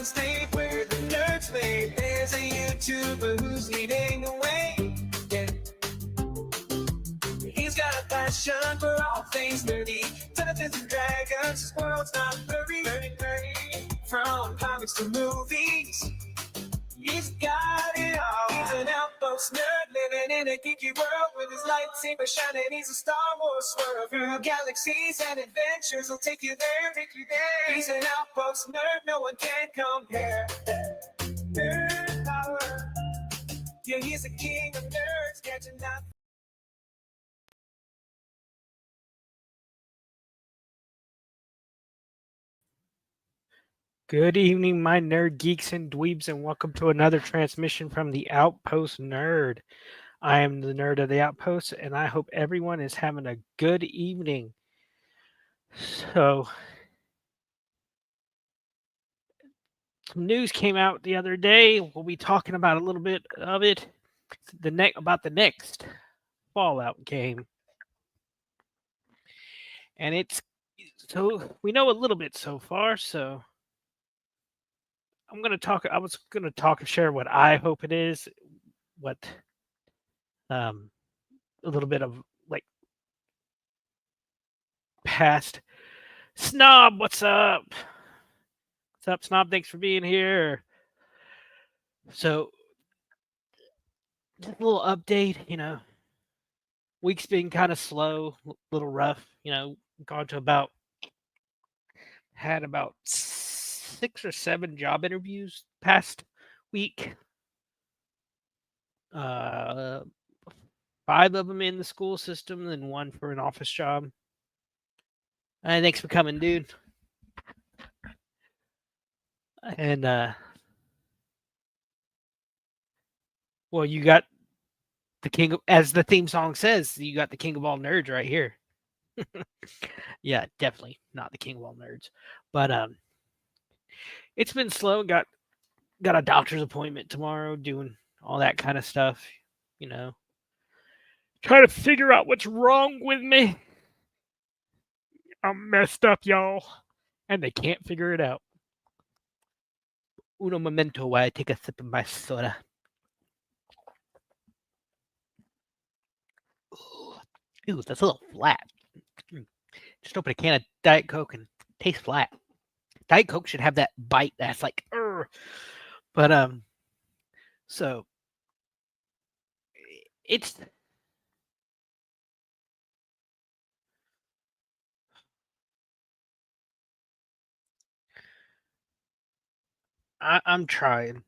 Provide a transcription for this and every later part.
state where the nerds play. There's a YouTuber who's leading the way. Yeah. He's got a passion for all things nerdy. Dungeons and Dragons, his world's not blurry. From comics to movies, he's got it all. He's an Outpost nerd living in a geeky world with his lightsaber shining. He's a Star Wars swerve through galaxies and adventures. He'll take you there, take you there. He's an Outpost nerd, no one can compare. Nerd power. Yeah, he's a king of nerds, catching up. Good evening, my nerd geeks and dweebs, and welcome to another transmission from the Outpost Nerd. I am the nerd of the Outpost, and I hope everyone is having a good evening. So, some news came out the other day. We'll be talking about a little bit of it. About the next Fallout game, and we know a little bit so far. So, I was gonna talk and share what I hope it is, what a little bit of like past. Snob, what's up? What's up, Snob? Thanks for being here. So, just a little update, week's been kind of slow, a little rough, had about 6 or 7 job interviews past week. 5 of them in the school system and 1 for an office job. Thanks for coming, dude. And well, you got the king of, as the theme song says, you got the king of all nerds right here. Yeah, definitely not the king of all nerds, but it's been slow. Got a doctor's appointment tomorrow, doing all that kind of stuff. Trying to figure out what's wrong with me. I'm messed up, y'all, and they can't figure it out. Uno momento while I take a sip of my soda. Ooh, that's a little flat. Just open a can of Diet Coke and taste flat. Diet Coke should have that bite that's like, but so it's I'm trying,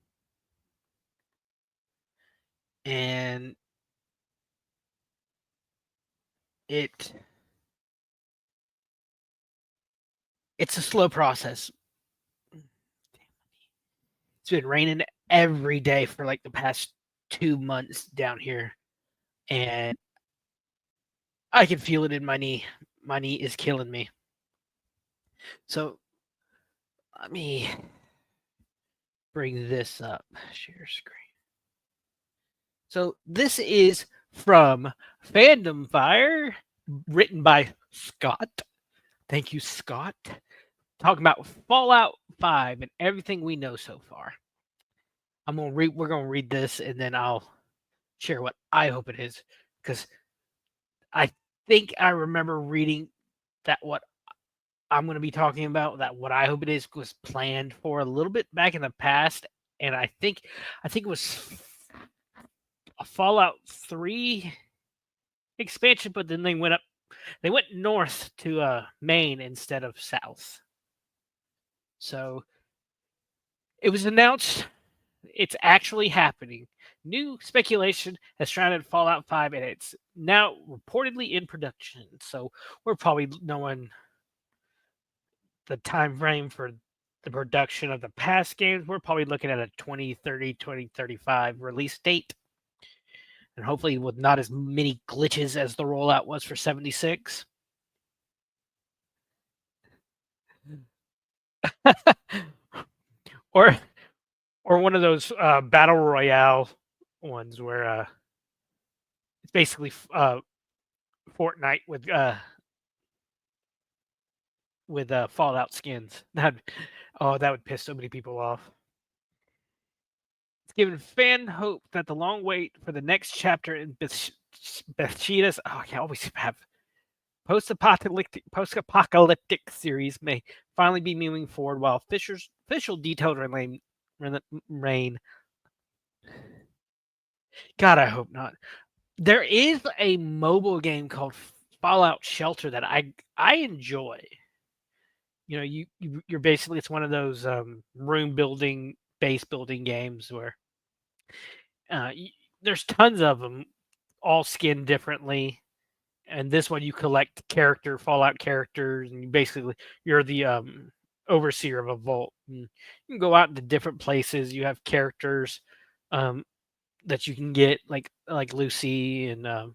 and it's a slow process. It's been raining every day for like the past 2 months down here, and I can feel it in my knee. My knee is killing me. So let me bring this up. Share screen. So this is from Fandom Fire, written by Scott. Thank you, Scott. Talking about Fallout 5 and everything we know so far. We're gonna read this, and then I'll share what I hope it is, because I think I remember reading that what I'm going to be talking about, that what I hope it is, was planned for a little bit back in the past, and I think it was a Fallout 3 expansion, but then they went north to Maine instead of south. So it was announced it's actually happening. New speculation has surrounded Fallout 5, and it's now reportedly in production. So we're probably knowing the time frame for the production of the past games. We're probably looking at a 2030, 2035 release date. And hopefully with not as many glitches as the rollout was for 76. or one of those battle royale ones where it's basically Fortnite with with Fallout skins. That would piss so many people off. It's given fan hope that the long wait for the next chapter in Bathsheba's I always have post-apocalyptic series may finally be moving forward while Fisher's official details remain. God, I hope not. There is a mobile game called Fallout Shelter that I enjoy. You know, you're basically it's one of those room building, base building games where uh, y there's tons of them, all skinned differently. And this one you collect Fallout characters, and you're the overseer of a vault. And you can go out into different places. You have characters um, that you can get, like Lucy and the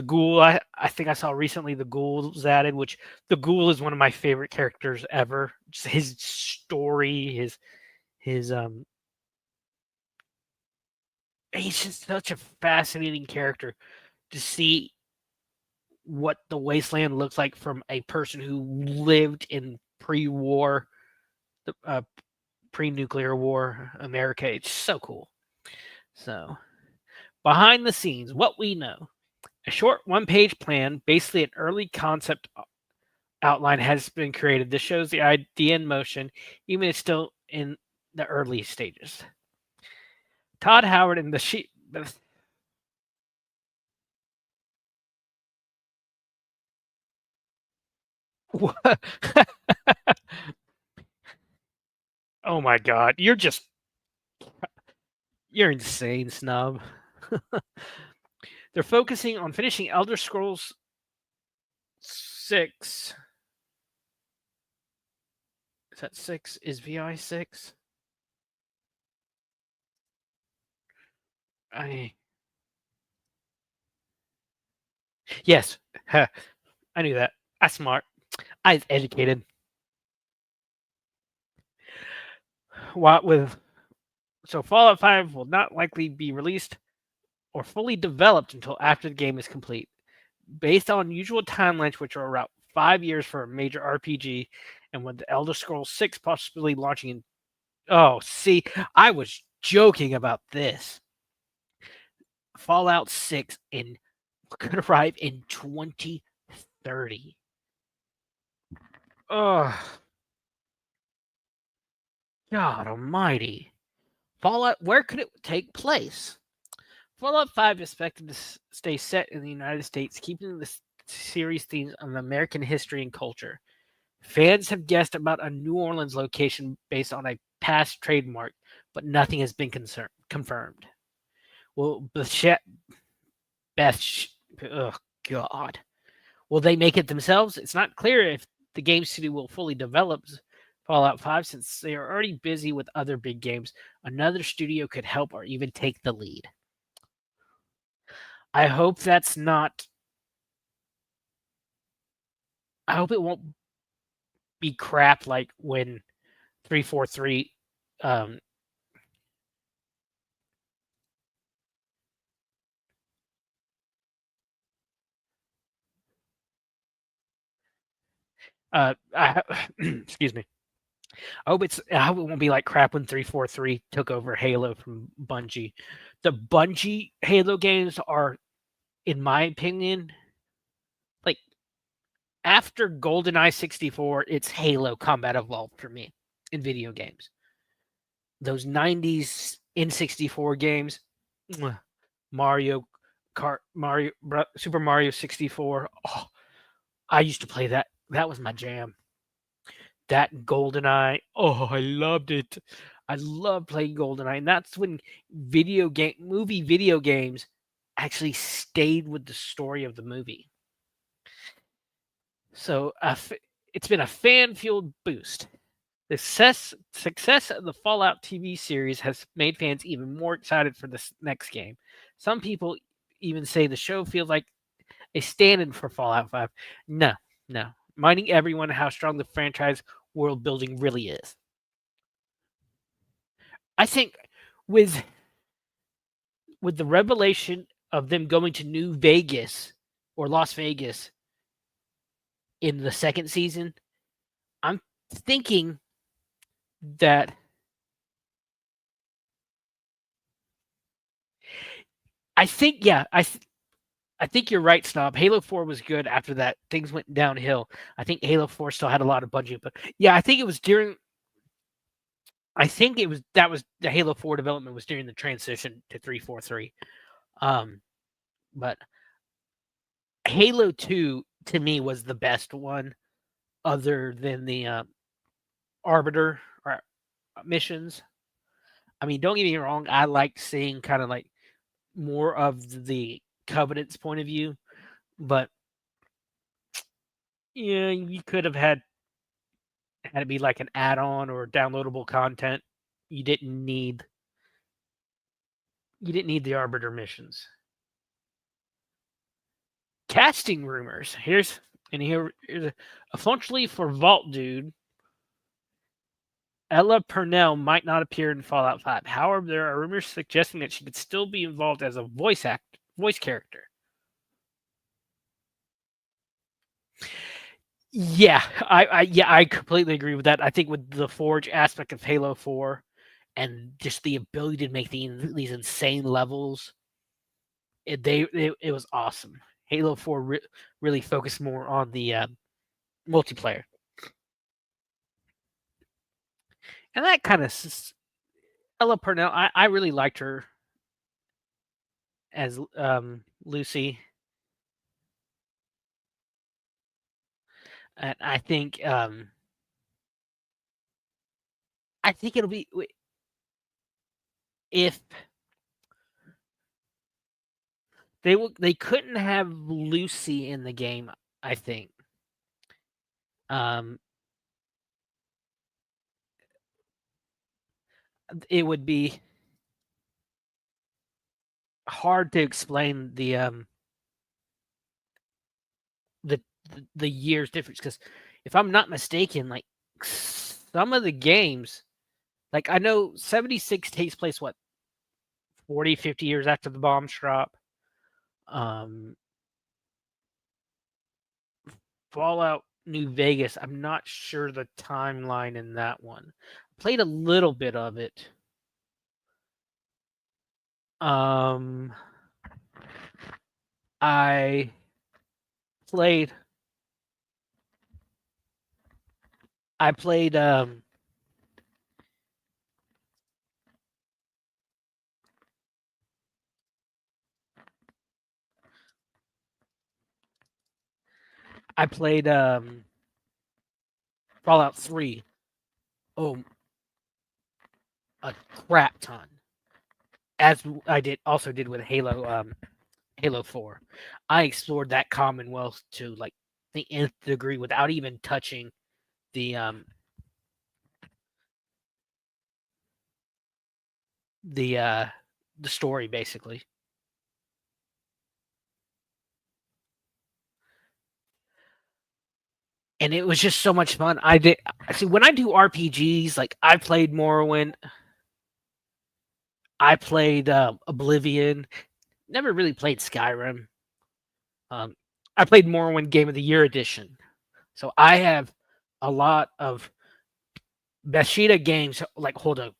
ghoul. I think I saw recently the ghoul's added, which the ghoul is one of my favorite characters ever. Just his story, his he's just such a fascinating character to see what the wasteland looks like from a person who lived in pre-war, uh, pre-nuclear war America. It's so cool. So, behind the scenes, what we know. A short one-page plan, basically an early concept outline has been created. This shows the idea in motion, even it's still in the early stages. Todd Howard and the sheet. Oh my god, you're insane, snub. They're focusing on finishing Elder Scrolls 6. Is that 6? Is VI 6? I Yes. Huh, I knew that. I smart. I educated. What with So Fallout 5 will not likely be released or fully developed until after the game is complete. Based on usual timelines, which are around 5 years for a major RPG, and with the Elder Scrolls 6 possibly launching in. Oh, see, I was joking about this. Fallout 6 could arrive in 2030. Oh, God almighty. Fallout, where could it take place? Fallout 5 is expected to stay set in the United States, keeping the series themes of American history and culture. Fans have guessed about a New Orleans location based on a past trademark, but nothing has been confirmed. Will Beth, oh God, will they make it themselves? It's not clear if the game studio will fully develop Fallout 5 since they are already busy with other big games. Another studio could help or even take the lead. I hope that's not. I hope it won't be crap like when 343 um excuse me. I hope it won't be like crap when 343 took over Halo from Bungie. The Bungie Halo games are, in my opinion, like after GoldenEye 64, it's Halo Combat Evolved for me in video games. Those 90s N64 games, Mario Kart, Super Mario 64. Oh, I used to play that. That was my jam. That GoldenEye. Oh, I loved it. I love playing GoldenEye, and that's when movie video games actually stayed with the story of the movie. So it's been a fan-fueled boost. The success of the Fallout TV series has made fans even more excited for this next game. Some people even say the show feels like a stand-in for Fallout 5. No, no. Reminding everyone how strong the franchise world building really is. I think with the revelation of them going to New Vegas or Las Vegas, in the second season. I'm thinking that I think yeah, I think you're right, Snob. Halo 4 was good after that. Things went downhill. I think Halo 4 still had a lot of budget, but yeah, I think it was during I think it was that was the Halo 4 development was during the transition to 343. Um but Halo 2 to me was the best one other than the Arbiter or missions. I mean, don't get me wrong, I liked seeing kind of like more of the Covenant's point of view, but yeah, you could have had it be like an add-on or downloadable content. You didn't need the Arbiter missions. Casting rumors. Here's essentially for Vault Dude. Ella Purnell might not appear in Fallout 5. However, there are rumors suggesting that she could still be involved as a voice character. Yeah, I completely agree with that. I think with the Forge aspect of Halo 4 and just the ability to make these insane levels, it was awesome. Halo 4 really focused more on the multiplayer, and that kind of Ella Purnell. I really liked her as Lucy, and I think it'll be if they couldn't have Lucy in the game. I think um, it would be hard to explain the the years difference because if I'm not mistaken, like some of the games, like I know 76 takes place what 40, 50 years after the bombs drop. Um, Fallout New Vegas, I'm not sure the timeline in that one. Played a little bit of it. Um, I played I played I played Fallout 3. Oh, a crap ton. As I did with Halo 4. I explored that Commonwealth to like the nth degree without even touching the um the uh the story basically. And it was just so much fun. I did see when I do RPGs, like I played Morrowind, I played Oblivion, never really played Skyrim. Um, I played Morrowind Game of the Year edition, so I have a lot of Bethesda games like hold a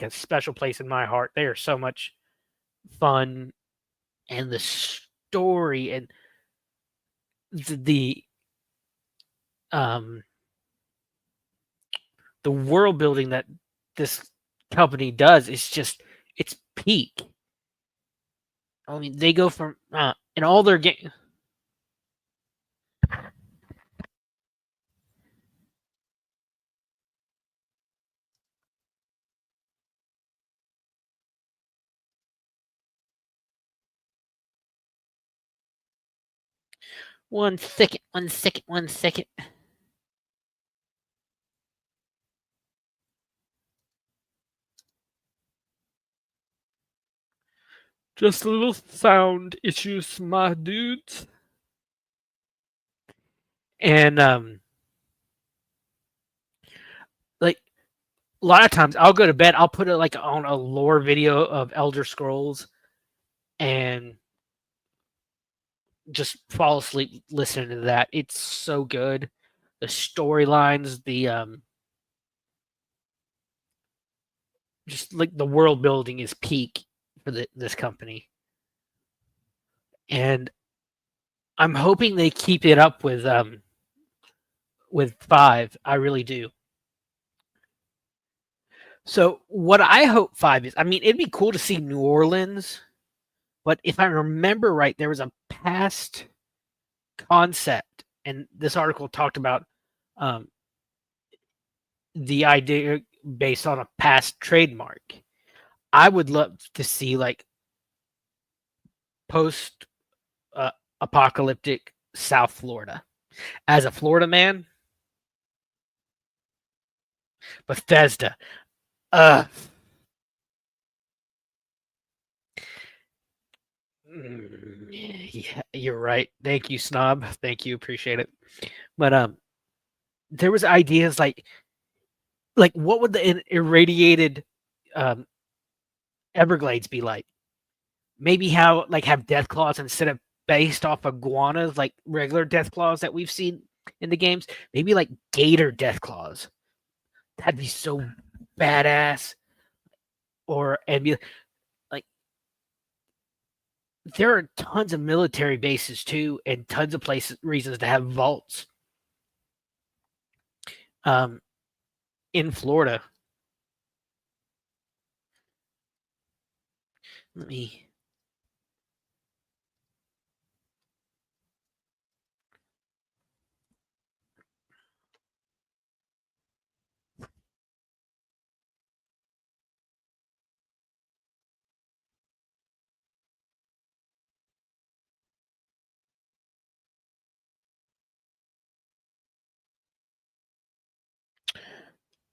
special place in my heart. They are so much fun, and the story and the um the world building that this company does is just it's peak. I mean, they go from in all their games. One second, one second, one second. Just a little sound issues, my dudes. And like a lot of times I'll go to bed, I'll put it like on a lore video of Elder Scrolls and just fall asleep listening to that. It's so good. The storylines, the just like the world building is peak for this company, and I'm hoping they keep it up with 5. I really do. So what I hope 5 is, I mean, it'd be cool to see New Orleans, but if I remember right, there was a past concept, and this article talked about um, the idea based on a past trademark. I would love to see like post apocalyptic South Florida. As a Florida man, Bethesda. Uh yeah, you're right. Thank you, Snob. Thank you, appreciate it. But there was ideas like what would the irradiated um Everglades be like? Maybe how like have death claws instead of based off iguanas like regular death claws that we've seen in the games. Maybe like gator death claws. That'd be so badass. Or and be like there are tons of military bases too, and tons of places reasons to have vaults. Um, in Florida. Let me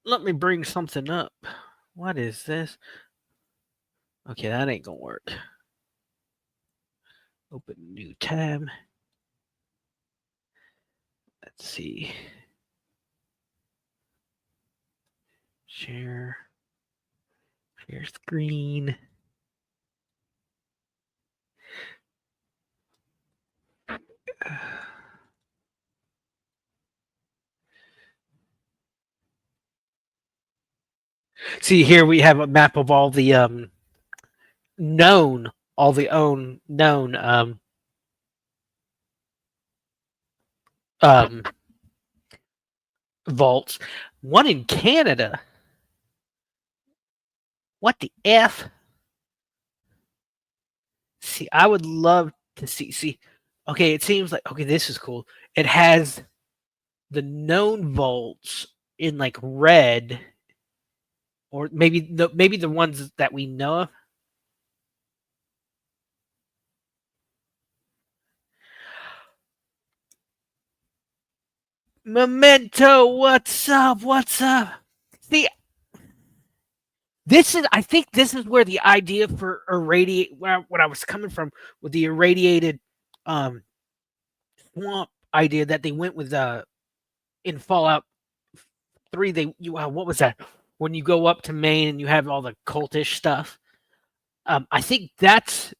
let me bring something up. What is this? Okay, that ain't gonna work. Open new tab. Let's see. Share. Share screen. See here we have a map of all the known, all the known um vaults. One in Canada. What the F? See, I would love to see. Okay, it seems like okay, this is cool. It has the known vaults in like red, or maybe the ones that we know of. Memento, what's up? What's up? See, I think this is where the idea for irradiate, where I was coming from with the irradiated um swamp idea that they went with in Fallout 3. What was that? When you go up to Maine and you have all the cultish stuff. I think that's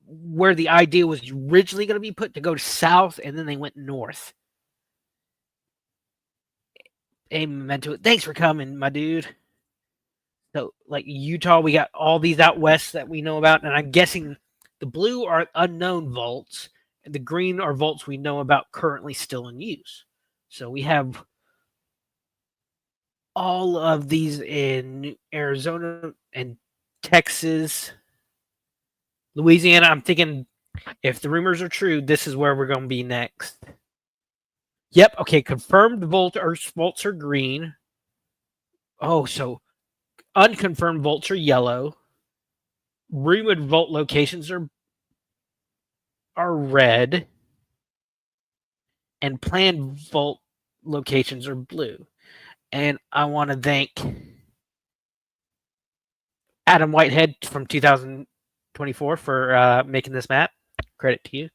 where the idea was originally going to be put to go south, and then they went north. Amen to it. Thanks for coming, my dude. So, like Utah, we got all these out west that we know about, and I'm guessing the blue are unknown vaults, and the green are vaults we know about currently still in use. So we have all of these in Arizona and Texas, Louisiana. I'm thinking if the rumors are true, this is where we're going to be next. Yep. Okay. Confirmed vaults are green. Oh, so unconfirmed vaults are yellow. Rumored vault locations are red, and planned vault locations are blue. And I want to thank Adam Whitehead from 2024 for making this map. Credit to you.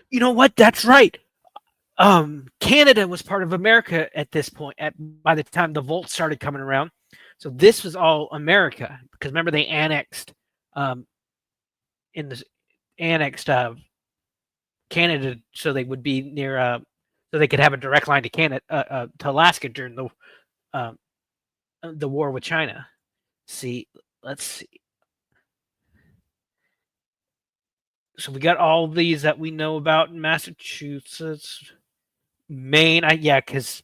You know what? That's right. Canada was part of America at this point. By the time the vault started coming around, so this was all America because remember they annexed in the annexed Canada, so they would be near, so they could have a direct line to Canada, to Alaska during the war with China. See, let's see. So we got all these that we know about in Massachusetts, Maine. Yeah, because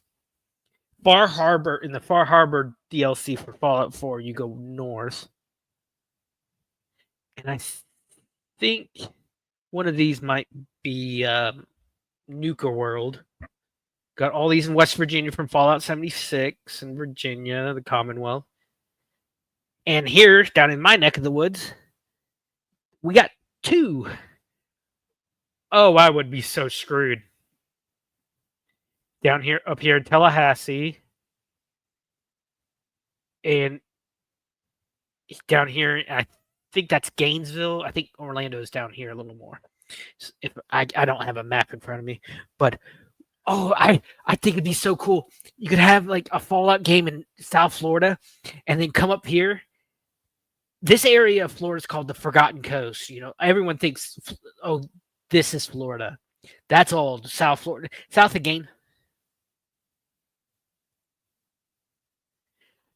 Far Harbor, in the Far Harbor DLC for Fallout 4, you go north, and I think one of these might be Nuka World. Got all these in West Virginia from Fallout 76 and Virginia, the Commonwealth. And here, down in my neck of the woods, we got two. Oh, I would be so screwed. Down here, up here in Tallahassee, and down here, I think that's Gainesville. I think Orlando's down here a little more. If I don't have a map in front of me, but I think it'd be so cool. You could have like a Fallout game in South Florida, and then come up here. This area of Florida is called the Forgotten Coast. You know, everyone thinks, oh, this is Florida. That's all South Florida. South again.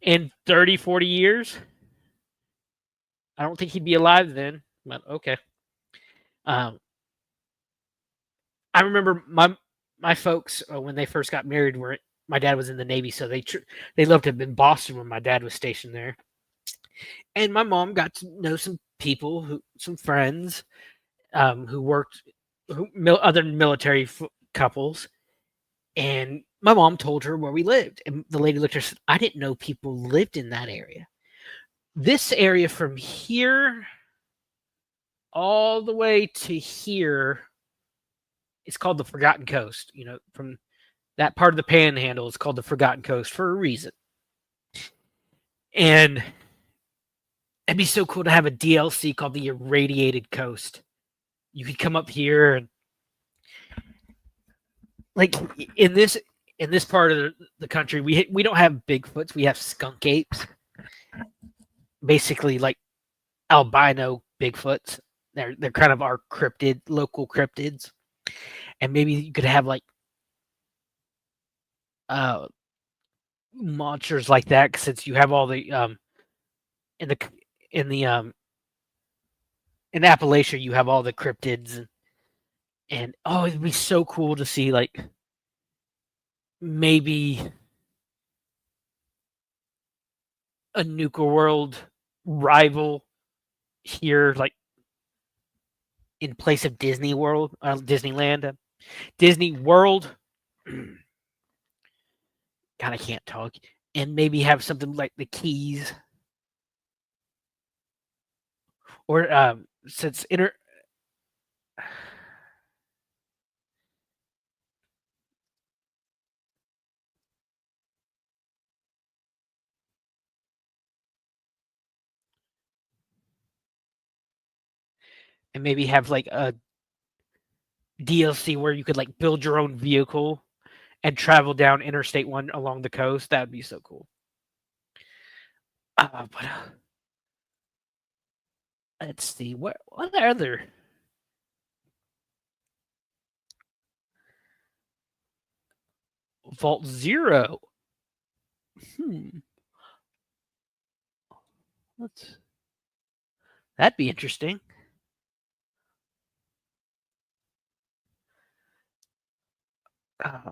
In 30, 40 years, I don't think he'd be alive then, but okay. I remember my folks, when they first got married, were my dad was in the Navy, so they lived up in Boston when my dad was stationed there. And my mom got to know some people, some friends, who worked, other military couples, and my mom told her where we lived, and the lady looked at her and said, "I didn't know people lived in that area." This area from here all the way to here is called the Forgotten Coast. You know, from that part of the Panhandle is called the Forgotten Coast for a reason. And it'd be so cool to have a DLC called the Irradiated Coast. You could come up here and, like, in this part of the country, we don't have Bigfoots. We have skunk apes, basically like albino Bigfoots. They're kind of our local cryptids, and maybe you could have like monsters like that, since you have all the in Appalachia you have all the cryptids, and oh, it'd be so cool to see like maybe a Nuka World rival here, like in place of Disney World, Disneyland, Disney World. God, I can't talk. And maybe have something like the Keys, or since and maybe have like a DLC where you could like build your own vehicle and travel down Interstate 1 along the coast. That would be so cool. But let's see, what other Vault Zero. That'd be interesting.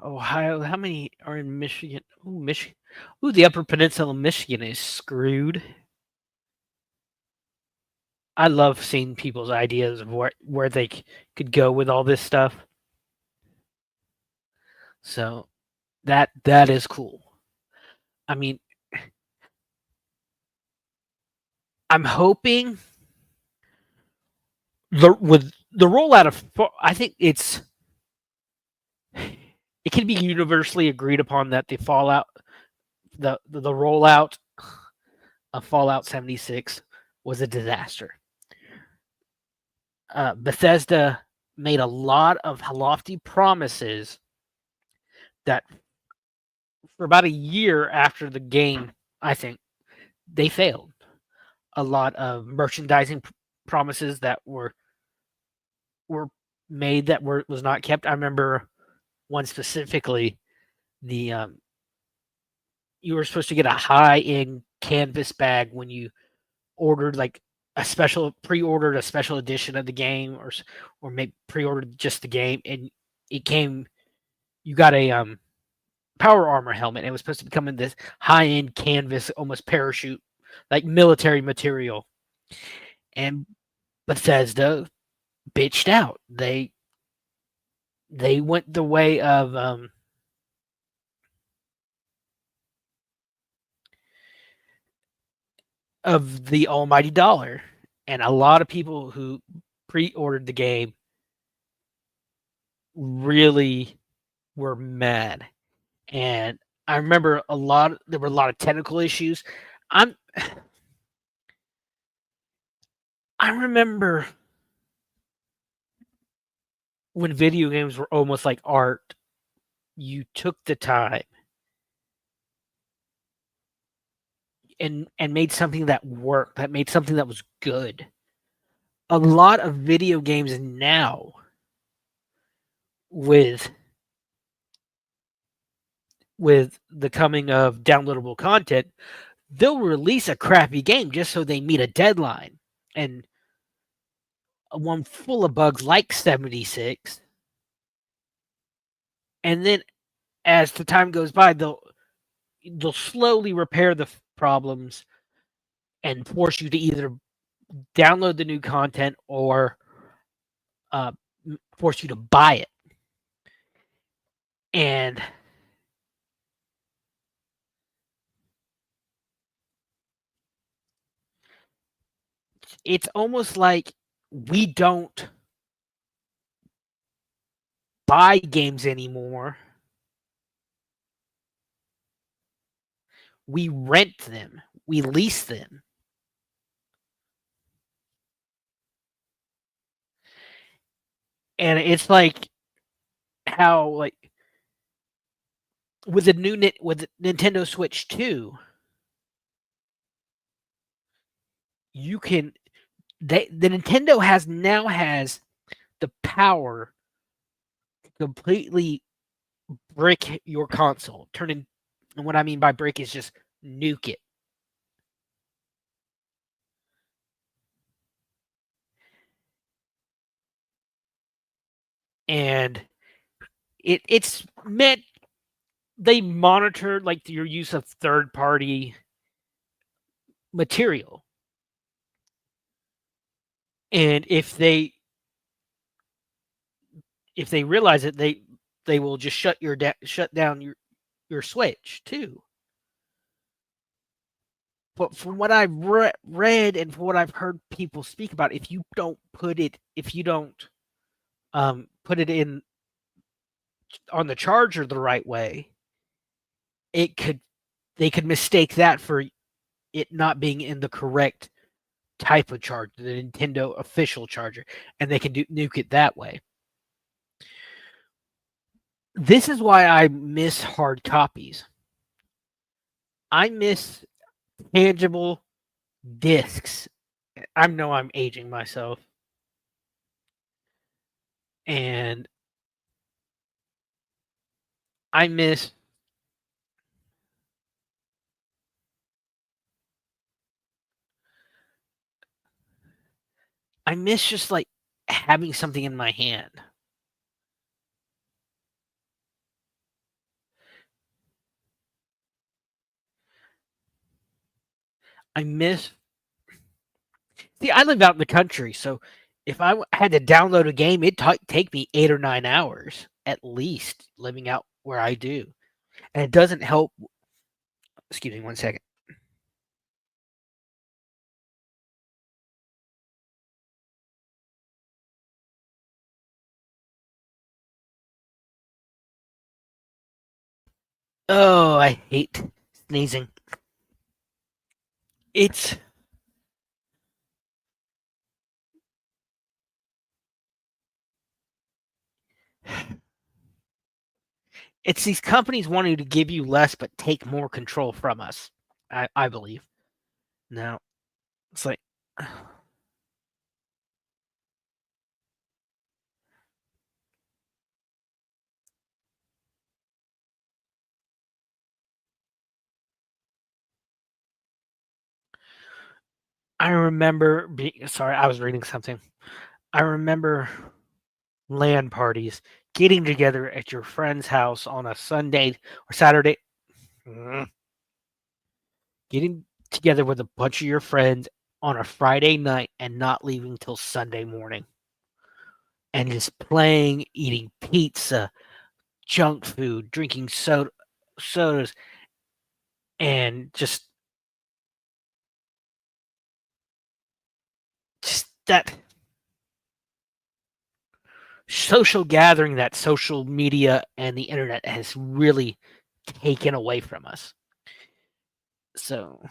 Ohio. How many are in Michigan? Ooh, Michigan. Ooh, the Upper Peninsula of Michigan is screwed. I love seeing people's ideas of where they could go with all this stuff. So that is cool. I mean, I'm hoping with the rollout of, I think it can be universally agreed upon that the rollout of Fallout 76 was a disaster. Bethesda made a lot of lofty promises that for about a year after the game, I think they failed. A lot of merchandising promises that were were made that was not kept. I remember one specifically. The You were supposed to get a high-end canvas bag when you ordered like pre-ordered a special edition of the game, or maybe pre-ordered just the game, and it came. You got a power armor helmet, and it was supposed to come in this high-end canvas, almost parachute, like military material. And Bethesda bitched out. They went the way of the almighty dollar, and a lot of people who pre-ordered the game really were mad. And I remember there were a lot of technical issues. I'm I remember when video games were almost like art. You took the time and made something that worked, that made something that was good. A lot of video games now, with the coming of downloadable content, they'll release a crappy game just so they meet a deadline. And one full of bugs like 76. And then as the time goes by, they'll slowly repair the problems and force you to either download the new content or uh, force you to buy it. And it's almost like we don't buy games anymore. We rent them. We lease them. And it's like how, like, with Nintendo Switch 2, you can the Nintendo has the power to completely brick your console. And what I mean by brick is just nuke it. And it's meant, they monitor like your use of third party material. And if they realize it, they will just shut down your Switch too. But from what I've read and from what I've heard people speak about, if you don't put it in on the charger the right way, they could mistake that for it not being in the correct type of charger, the Nintendo official charger, and they can nuke it that way. This is why I miss hard copies. I miss tangible discs. I know I'm aging myself. And I miss just like having something in my hand. I miss See, I live out in the country, so if I had to download a game, it'd take me 8 or 9 hours at least living out where I do. And it doesn't help. Excuse me one second. Oh, I hate sneezing. It's these companies wanting to give you less but take more control from us. I believe. Now, it's like I remember being sorry, I was reading something. I remember LAN parties, getting together at your friend's house on a Sunday or Saturday, mm, getting together with a bunch of your friends on a Friday night and not leaving till Sunday morning, and just playing, eating pizza, junk food, drinking sodas, and just that social gathering that social media and the internet has really taken away from us. So,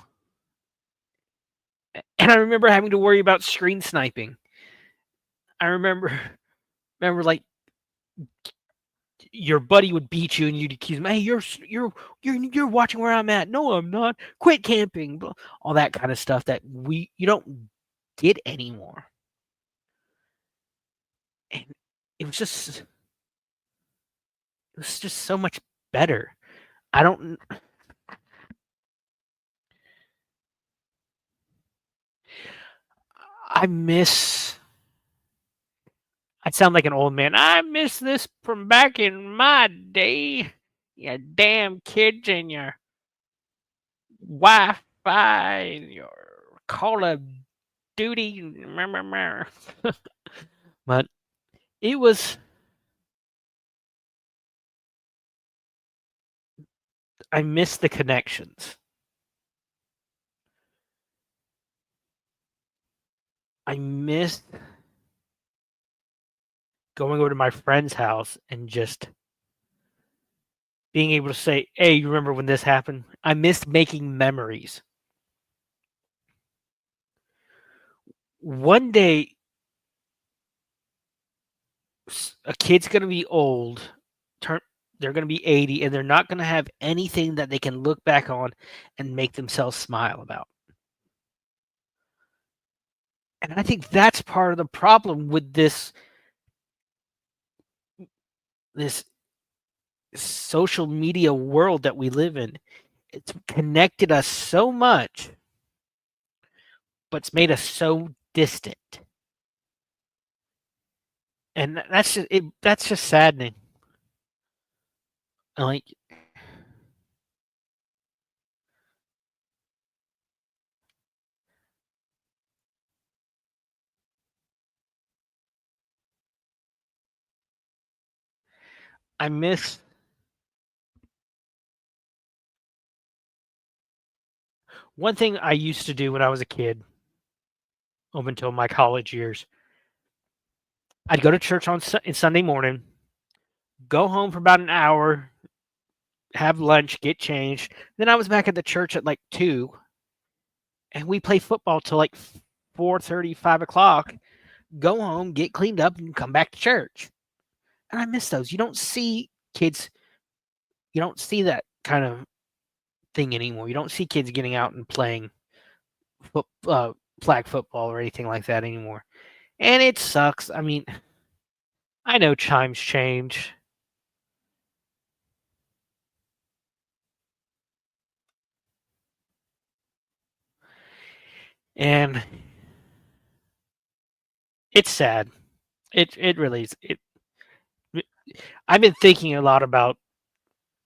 and I remember having to worry about screen sniping. I remember like your buddy would beat you and you'd accuse him, "Hey, you're watching where I'm at." "No, I'm not. Quit camping." All that kind of stuff that you don't get anymore. And it was just it was just so much better. I don't I miss I'd sound like an old man. I miss this from back in my day. You damn kids and your Wi-Fi and your Call of Duty. But it was I miss the connections. I miss going over to my friend's house and just being able to say, "Hey, you remember when this happened?" I miss making memories. One day, a kid's gonna be old, turn they're gonna be 80, and they're not gonna have anything that they can look back on and make themselves smile about. And I think that's part of the problem with this social media world that we live in. It's connected us so much, but it's made us so distant. And that's just saddening. Like I miss one thing I used to do when I was a kid, up until my college years. I'd go to church on Sunday morning, go home for about an hour, have lunch, get changed. Then I was back at the church at like 2, and we play football till like 4:30, 5 o'clock. Go home, get cleaned up, and come back to church. And I miss those. You don't see kids. You don't see that kind of thing anymore. You don't see kids getting out and playing foot, flag football or anything like that anymore. And it sucks. I mean, I know times change, and it's sad. It really is. I've been thinking a lot about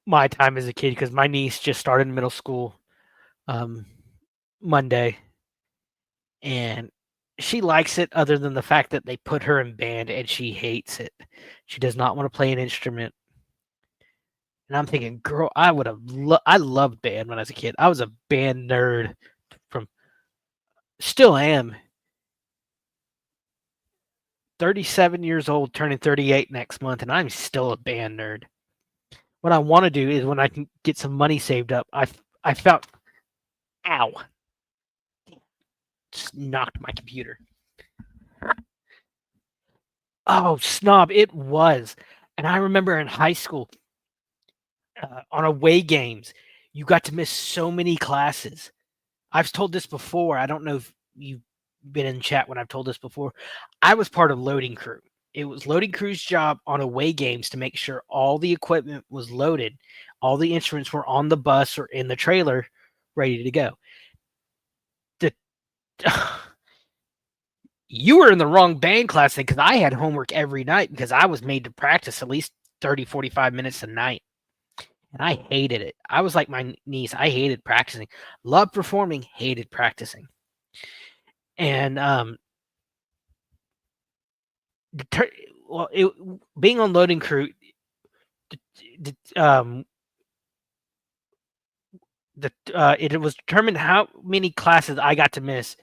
my time as a kid because my niece just started middle school um, Monday, and she likes it. Other than the fact that they put her in band, and she hates it. She does not want to play an instrument. And I'm thinking, girl, I would have. I loved band when I was a kid. I was a band nerd from. Still am. 37 years old, turning 38 next month, and I'm still a band nerd. What I want to do is when I can get some money saved up. I felt, ow, just knocked my computer. Oh, snob, it was. And I remember in high school, on away games, you got to miss so many classes. I've told this before. I don't know if you've been in chat when I've told this before. I was part of loading crew. It was loading crew's job on away games to make sure all the equipment was loaded, all the instruments were on the bus or in the trailer, ready to go. The You were in the wrong band class because I had homework every night because I was made to practice at least 30, 45 minutes a night. And I hated it. I was like my niece. I hated practicing. Loved performing, hated practicing. And deter- well, being on loading crew, um, it was determined how many classes I got to miss,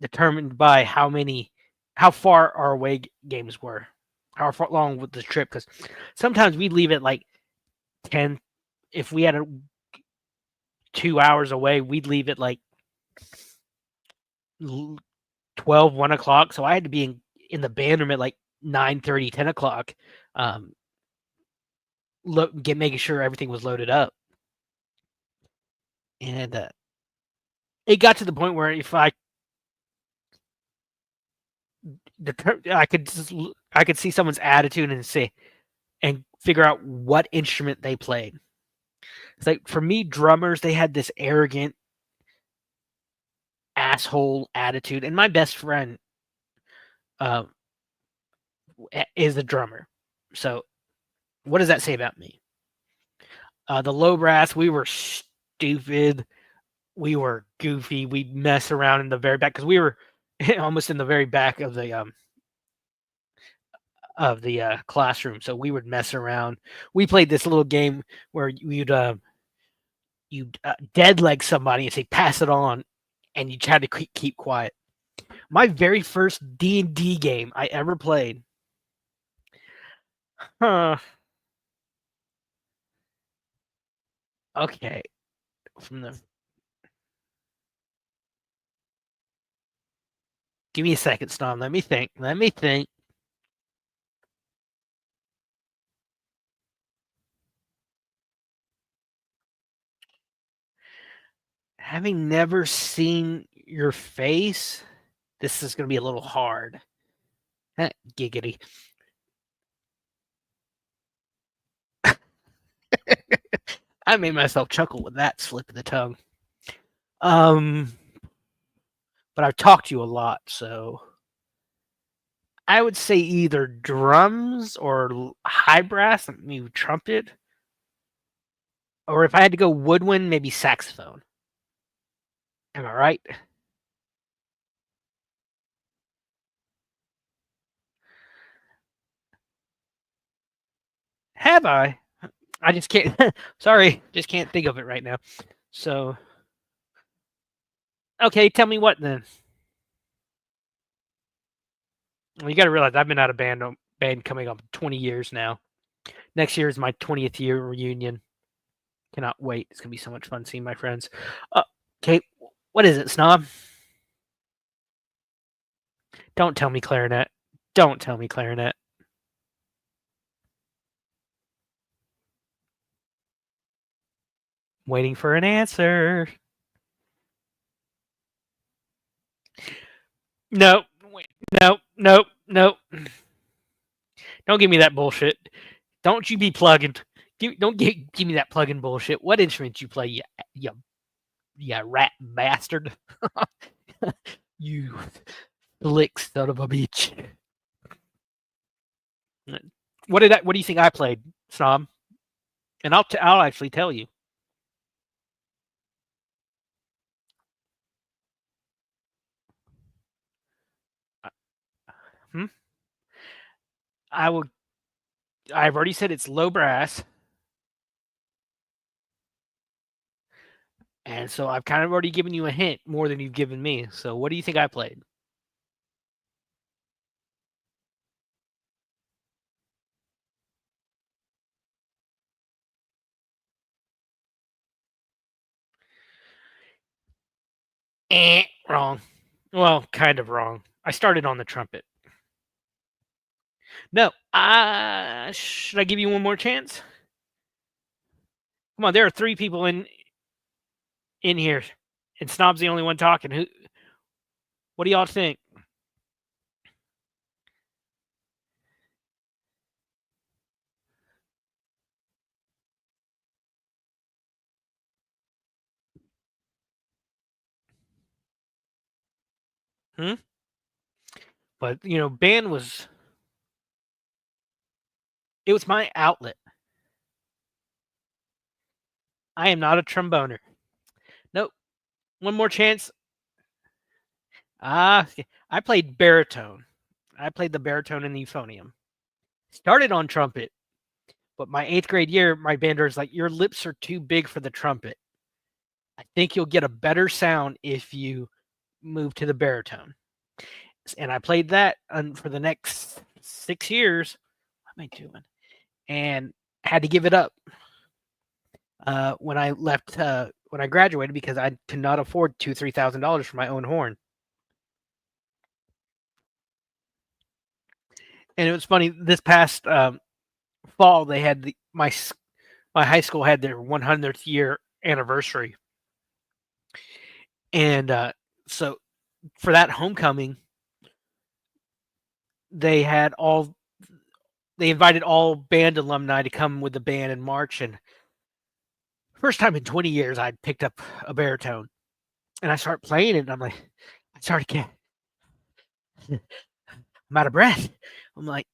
determined by how far our away games were, how far long with the trip. Because sometimes we'd leave at like 10. If we had 2 hours away, we'd leave at like 12, 1 o'clock. So I had to be in the band room at like 9:30, 10 o'clock, um, making sure everything was loaded up. And it got to the point where if I could see someone's attitude and say and figure out what instrument they played. It's like for me, drummers, they had this arrogant asshole attitude, and my best friend uh, is a drummer. So what does that say about me? The low brass, we were stupid, we were goofy, we'd mess around in the very back because we were almost in the very back of the classroom. So we would mess around. We played this little game where you'd dead leg somebody and say pass it on, and you try to keep quiet. My very first D&D game I ever played. Huh. Okay. From the Give me a second, Snom. Let me think. Let me think. Having never seen your face, this is going to be a little hard. Giggity. I made myself chuckle with that slip of the tongue. Um, but I've talked to you a lot, so I would say either drums or high brass, maybe trumpet, or if I had to go woodwind, maybe saxophone. Am I right? Have I? I just can't. Sorry, just can't think of it right now. So, okay, tell me what then. Well, you got to realize I've been out of band coming up 20 years now. Next year is my 20th year reunion. Cannot wait. It's gonna be so much fun seeing my friends. Okay, what is it, Snob? Don't tell me clarinet. Don't tell me clarinet. Waiting for an answer. No, wait, no, no, no. Don't give me that bullshit. Don't you be plugging. Don't give me that plugging bullshit. What instrument you play, you, you rat bastard? You slick son of a bitch. What do you think I played, Snob? And I'll actually tell you. Hmm? I will. I've already said it's low brass, and so I've kind of already given you a hint more than you've given me. So what do you think I played? Wrong. Well, kind of wrong. I started on the trumpet. No. Should I give you one more chance? Come on, there are three people in here, and Snob's the only one talking. Who? What do y'all think? But band was it was my outlet. I am not a tromboner. Nope. One more chance. I played baritone. I played the baritone and the euphonium. Started on trumpet, but my 8th grade year, my band was like, "Your lips are too big for the trumpet. I think you'll get a better sound if you move to the baritone." And I played that for the next 6 years. What am I doing? And had to give it up when I left. When I graduated, because I could not afford $2,000-3,000 for my own horn. And it was funny. This past fall, they had my high school had their 100th year anniversary, and so for that homecoming, they invited all band alumni to come with the band and march. And first time in 20 years, I picked up a baritone, and I started playing it, and I'm like, I started getting, I'm out of breath. I'm like,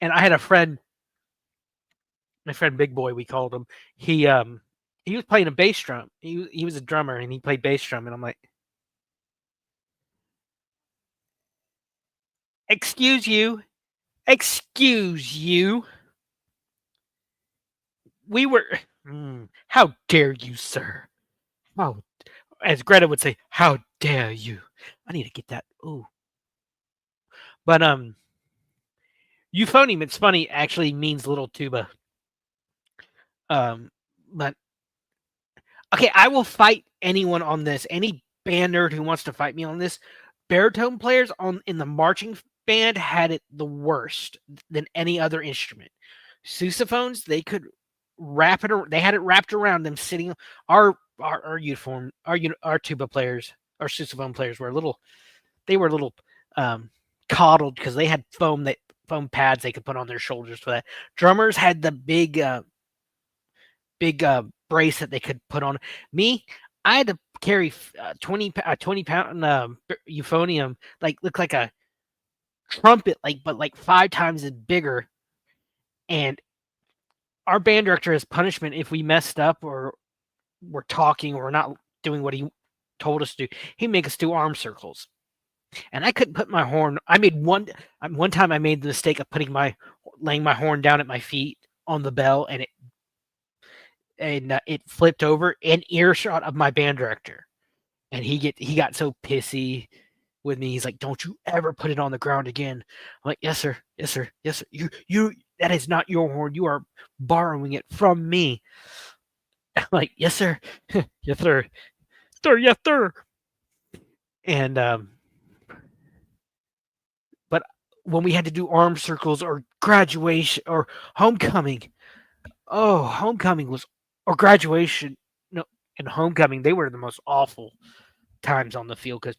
and I had a friend, my friend Big Boy, we called him. He was playing a bass drum. He was a drummer, and he played bass drum, and I'm like, excuse you, we were. How dare you, sir? How, as Greta would say, how dare you? I need to get that. Ooh, but euphonium. It's funny. Actually, means little tuba. But okay, I will fight anyone on this. Any band nerd who wants to fight me on this. Baritone players in the marching band had it the worst than any other instrument. Sousaphones, they could wrap it. They had it wrapped around them, sitting. Our uniform, our tuba players, our sousaphone players were little. They were a little coddled because they had foam pads they could put on their shoulders for that. Drummers had the big brace that they could put on. Me, I had to carry 20 pound euphonium, like look like a trumpet, but 5 times as bigger. And our band director, as punishment, if we messed up or were talking or not doing what he told us to do, he'd make us do arm circles. And I couldn't put my horn. I made one time. I made the mistake of laying my horn down at my feet on the bell, and it flipped over in earshot of my band director, and he got so pissy with me. He's like, "Don't you ever put it on the ground again." I'm like, "Yes, sir. Yes, sir. Yes, sir. You that is not your horn. You are borrowing it from me." I'm like, "Yes, sir. Yes, sir. Sir, yes, sir." And but when we had to do arm circles or graduation or homecoming, homecoming was or graduation, no, and homecoming, they were the most awful times on the field because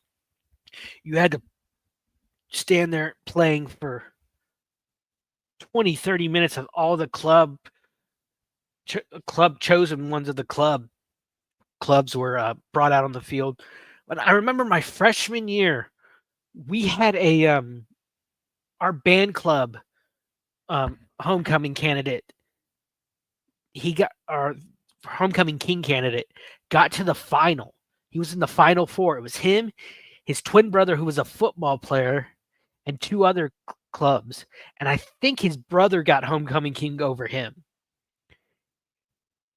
you had to stand there playing for 20, 30 minutes of all the club chosen ones of the clubs were brought out on the field. But I remember my freshman year, we had our band club homecoming candidate. He got our homecoming king candidate got to the final. He was in the final 4. It was him, his twin brother, who was a football player, and 2 other clubs. And I think his brother got homecoming king over him.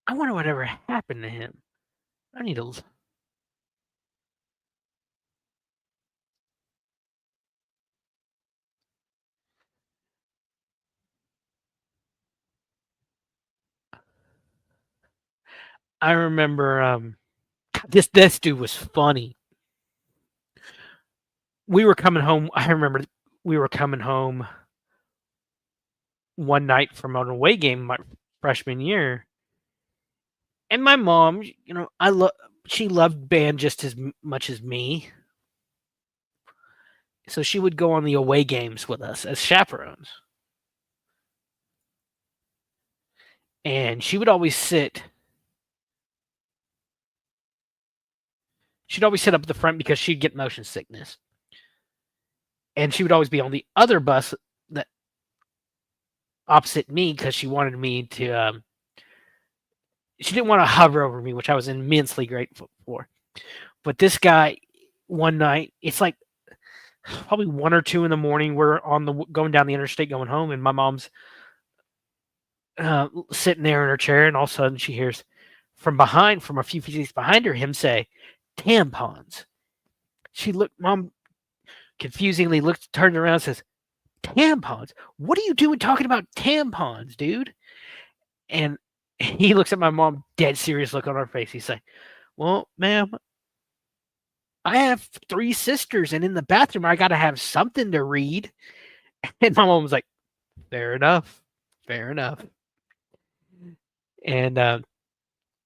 I wonder whatever happened to him. I need to. I remember this dude was funny. We were coming home. I remember we were coming home one night from an away game my freshman year, and my mom, she loved band just as much as me, so she would go on the away games with us as chaperones, and she would always sit. She'd always sit up at the front because she'd get motion sickness. and she would always be on the other bus that opposite me because she wanted me to. She didn't want to hover over me, which I was immensely grateful for. But this guy, one night, it's like probably 1 or 2 in the morning. We're on the going down the interstate going home, and my mom's sitting there in her chair, and all of a sudden she hears from behind, from a few feet behind her, him say, "Tampons." She looked, mom confusingly looked, turned around, and says, "Tampons? What are you doing talking about tampons, dude?" And he looks at my mom, dead serious look on her face. He's like, "Well, ma'am, I have 3 sisters, and in the bathroom, I got to have something to read." And my mom was like, "Fair enough, fair enough." And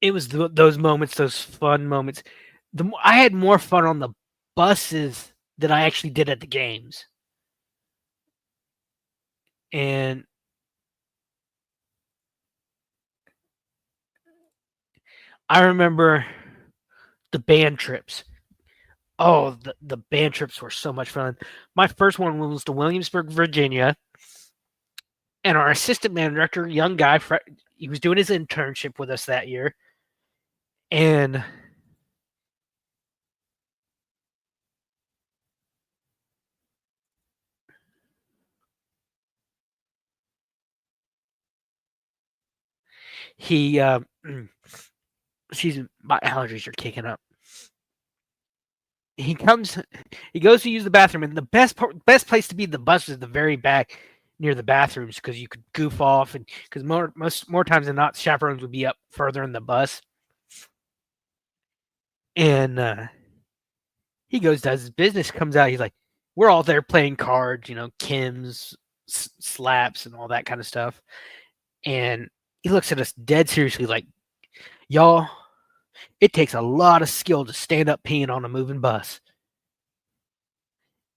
it was those moments, those fun moments. I had more fun on the buses than I actually did at the games. And I remember the band trips. Oh, the band trips were so much fun. My first one was to Williamsburg, Virginia, and our assistant band director, young guy, he was doing his internship with us that year, and he, excuse me, my allergies are kicking up. He comes, he goes to use the bathroom, and the best place to be in the bus is the very back near the bathrooms because you could goof off, and because more times than not, chaperones would be up further in the bus, and he goes, does his business, comes out, he's like, we're all there playing cards, Kim's, slaps, and all that kind of stuff, and he looks at us dead seriously like, y'all, it takes a lot of skill to stand up peeing on a moving bus.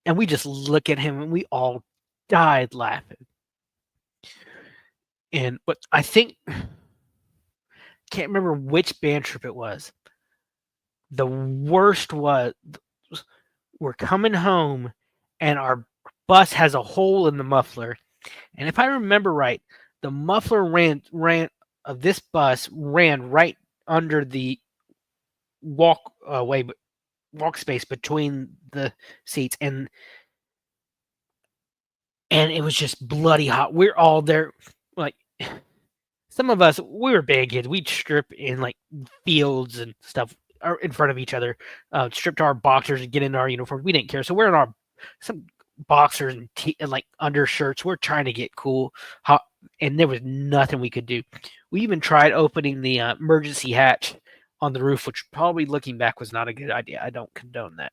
And we just look at him and we all died laughing. And but I think can't remember which band trip it was. The worst was we're coming home and our bus has a hole in the muffler. And if I remember right, the muffler ran of this bus ran right under the walk space between the seats, and it was just bloody hot. We're all there, like some of us, we were band kids. We'd strip in like fields and stuff in front of each other, stripped our boxers and get in our uniforms. We didn't care, so we're in our some boxers and like undershirts. We're trying to get cool, hot, and there was nothing we could do. We even tried opening the emergency hatch on the roof, which probably looking back was not a good idea. I don't condone that.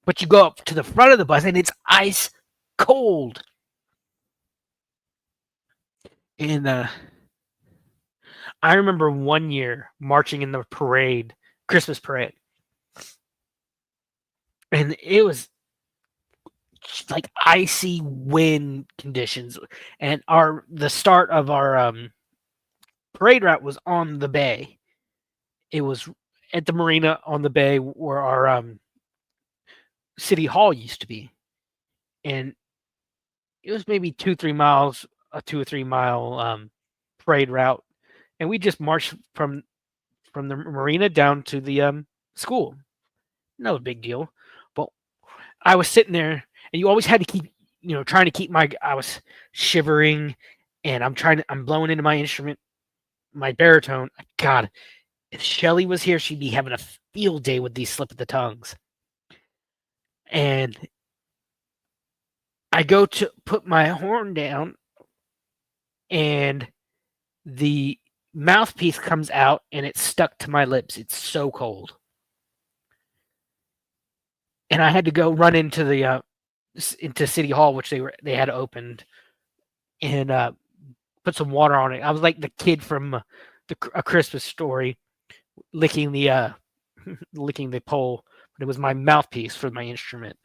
But you go up to the front of the bus and it's ice cold. And I remember one year marching in the parade, Christmas parade, and it was like icy wind conditions, and the start of our parade route was on the bay. It was at the marina on the bay where our city hall used to be, and it was maybe 2 or 3 miles, a 2 or 3 mile parade route, and we just marched from the marina down to the school. No big deal. But I was sitting there, and you always had to keep, trying to keep I was shivering, and I'm blowing into my instrument, my baritone. God, if Shelly was here, she'd be having a field day with these slip of the tongues. And I go to put my horn down, and the mouthpiece comes out, and it's stuck to my lips. It's so cold. And I had to go run into the into City Hall, which they had opened, and put some water on it. I was like the kid from A Christmas Story, licking the licking the pole, but it was my mouthpiece for my instrument.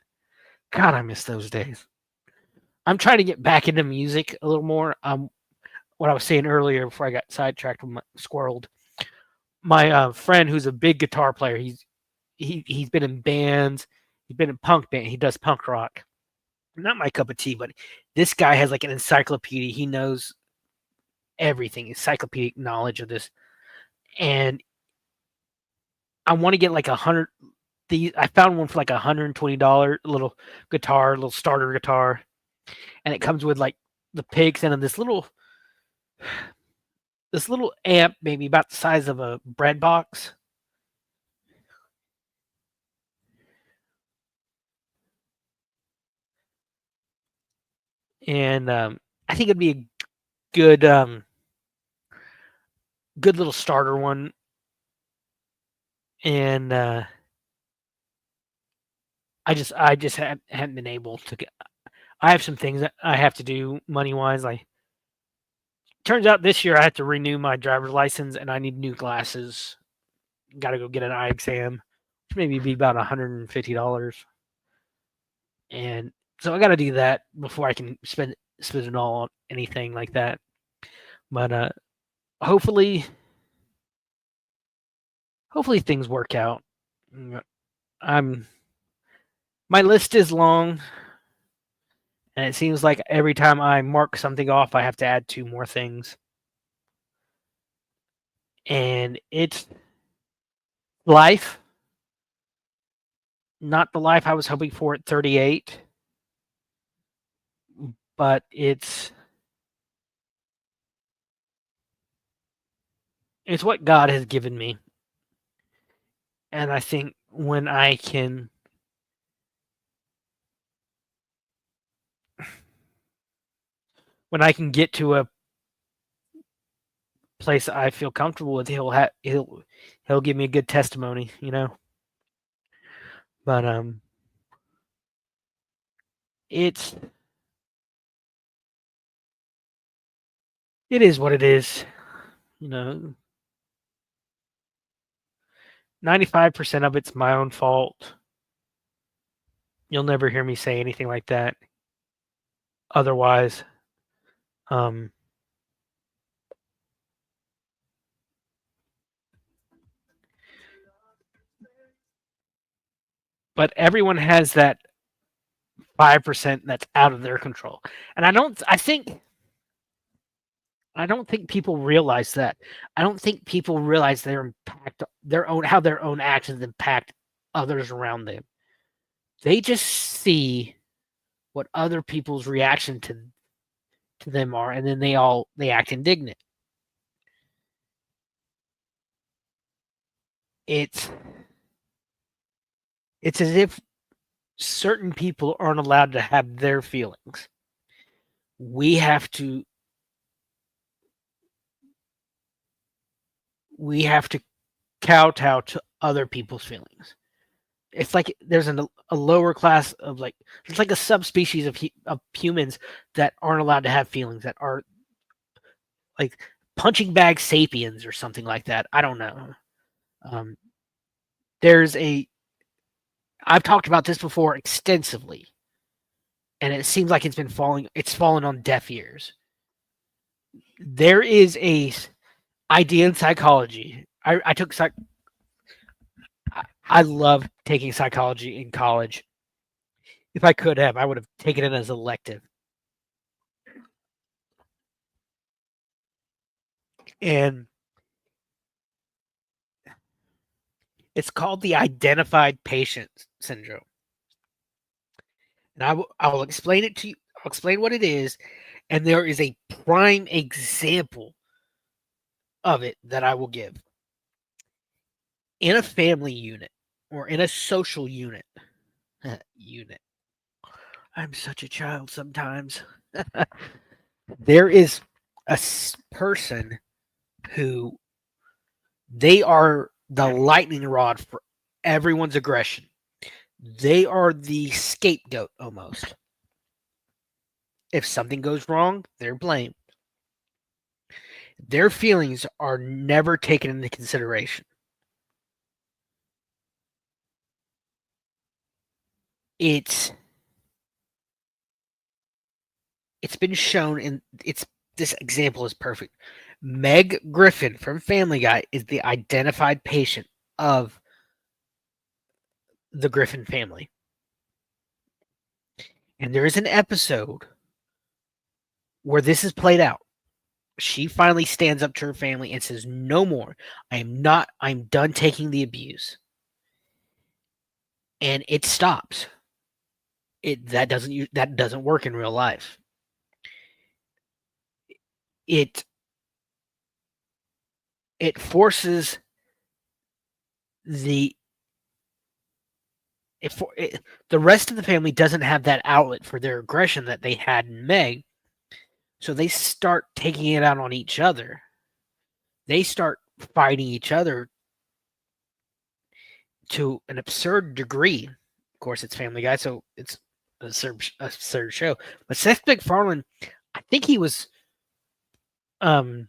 God, I miss those days. I'm trying to get back into music a little more. What I was saying earlier before I got sidetracked with my squirreled. My friend, who's a big guitar player, he's been in bands. He's been in punk band. He does punk rock. not my cup of tea, but this guy has like an encyclopedia. He knows everything, encyclopedic knowledge of this. And I want to get like 100. I found one for like $120 little guitar, little starter guitar, and it comes with like the picks and then this little amp, maybe about the size of a bread box. And I think it'd be a good good little starter one. And I just hadn't been able to get. I have some things that I have to do money wise. Like turns out this year I have to renew my driver's license and I need new glasses. Got to go get an eye exam, which maybe be about $150. And so I got to do that before I can spend it all on anything like that. But hopefully things work out. I'm my list is long, and it seems like every time I mark something off, I have to add 2 more things. And it's life, not the life I was hoping for at 38, but it's what God has given me. And I think when I can get to a place I feel comfortable with, he'll give me a good testimony, you know. But it is what it is, you know. 95% of it's my own fault. You'll never hear me say anything like that. Otherwise, but everyone has that 5% that's out of their control. And I don't think people realize that. I don't think people realize how their own actions impact others around them. They just see what other people's reaction to them are, and then they act indignant. It's as if certain people aren't allowed to have their feelings. We have to kowtow to other people's feelings. It's like there's a lower class of like it's like a subspecies of humans that aren't allowed to have feelings, that are like punching bag sapiens or something like that. I don't know. I've talked about this before extensively, and it seems like it's fallen on deaf ears. There is a idea in psychology. I took I love taking psychology in college. If I could have, I would have taken it as elective. And it's called the identified patient syndrome. And I will explain it to you. I'll explain what it is. And there is a prime example of it that I will give. In a family unit or in a social unit, I'm such a child sometimes. There is a person who they are the lightning rod for everyone's aggression. They are the scapegoat almost. If something goes wrong, they're blamed. Their feelings are never taken into consideration. It's been shown, and this example is perfect. Meg Griffin from Family Guy is the identified patient of the Griffin family. And there is an episode where this is played out. She finally stands up to her family and says, "No more. I'm done taking the abuse." And it stops. That doesn't work in real life. It it forces the the rest of the family doesn't have that outlet for their aggression that they had in Meg, so they start taking it out on each other. They start fighting each other to an absurd degree. Of course, it's Family Guy, so it's an absurd show. But Seth MacFarlane, I think he was um,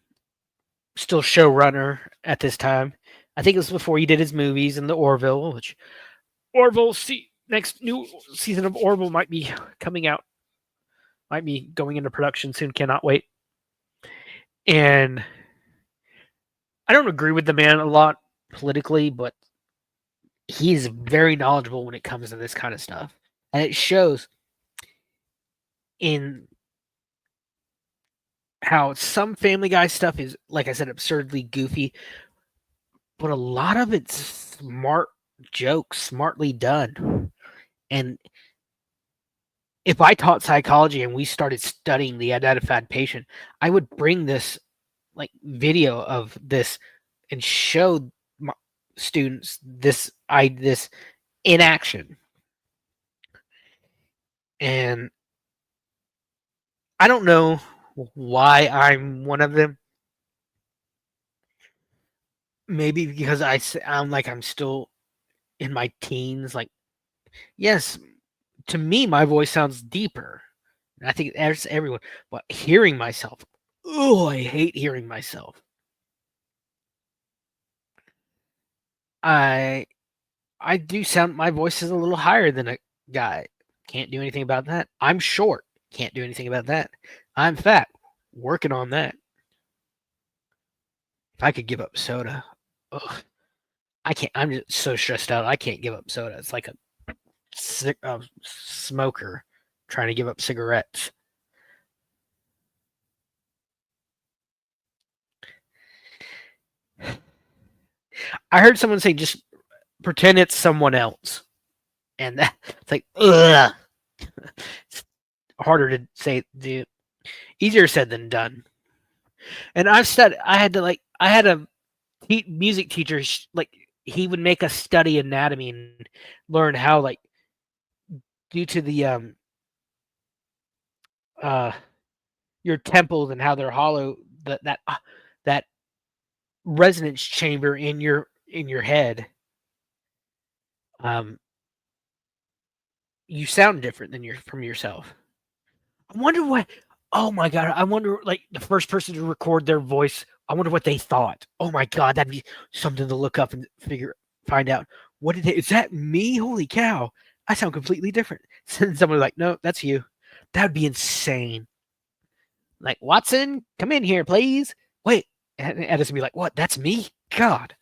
still showrunner at this time. I think it was before he did his movies and the Orville, which next new season of Orville might be coming out, might be going into production soon. Cannot wait. And I don't agree with the man a lot politically, but he's very knowledgeable when it comes to this kind of stuff. And it shows in how some Family Guy stuff is, like I said, absurdly goofy, but a lot of it's smart jokes, smartly done. And if I taught psychology and we started studying the identified patient, I would bring this like video of this and show my students this in action. And I don't know why I'm one of them. Maybe because I'm like I'm still in my teens. Like, yes, to me, my voice sounds deeper. I think that's everyone. But hearing myself, oh, I hate hearing myself. I I do sound. My voice is a little higher than a guy. Can't do anything about that. I'm short. Can't do anything about that. I'm fat. Working on that. If I could give up soda, ugh, I can't. I'm just so stressed out. I can't give up soda. It's like a smoker trying to give up cigarettes. I heard someone say just pretend it's someone else, and it's like ugh. It's harder to say. Easier said than done. And I've studied. I had a music teacher. Like he would make us study anatomy and learn how like due to the uh your temples and how they're hollow that resonance chamber in your head, um you sound different than from yourself. I wonder what. Oh my god! I wonder, like the first person to record their voice. I wonder what they thought. Oh my god, that'd be something to look up and find out. What did they? Is that me? Holy cow! I sound completely different. Send someone like, no, that's you. That'd be insane. Like Watson, come in here, please. Wait, and Edison be like, what? That's me. God.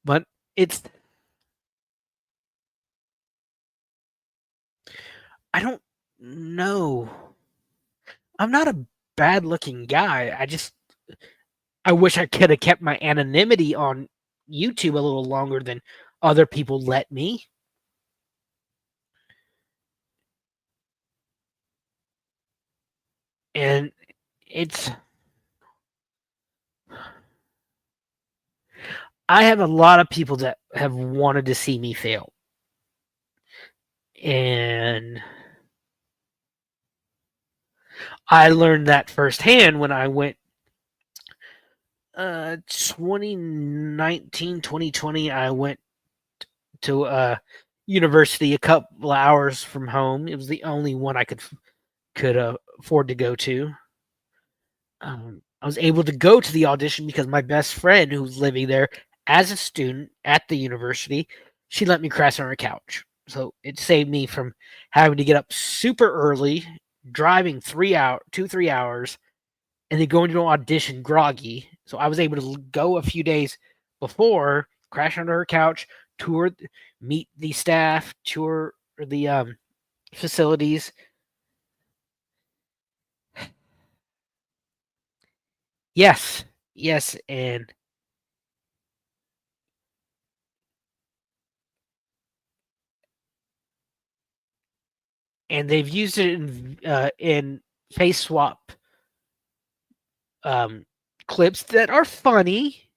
But it's. I don't know. I'm not a bad looking guy. I wish I could have kept my anonymity on YouTube a little longer than other people let me. And it's I have a lot of people that have wanted to see me fail. And I learned that firsthand when I went 2019, 2020, I went to university a couple hours from home. It was the only one I could afford to go to. I was able to go to the audition because my best friend, who was living there as a student at the university, she let me crash on her couch. So it saved me from having to get up super early, driving 3 hours, and then going to an audition groggy. So I was able to go a few days before, crash onto her couch, tour, meet the staff, tour the facilities. Yes, yes, and they've used it in face swap um, clips that are funny,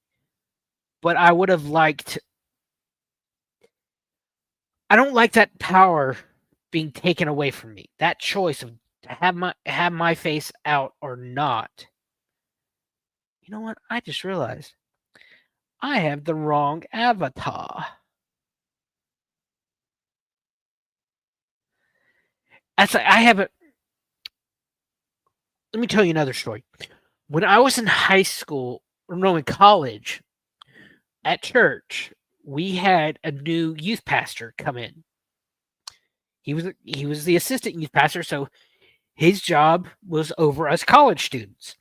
but I would have liked. I don't like that power being taken away from me. That choice of to have my face out or not. You know what? I just realized I have the wrong avatar. That's I have a. Let me tell you another story. When I was in high school, or no, in college, at church, we had a new youth pastor come in. He was the assistant youth pastor, so his job was over us college students.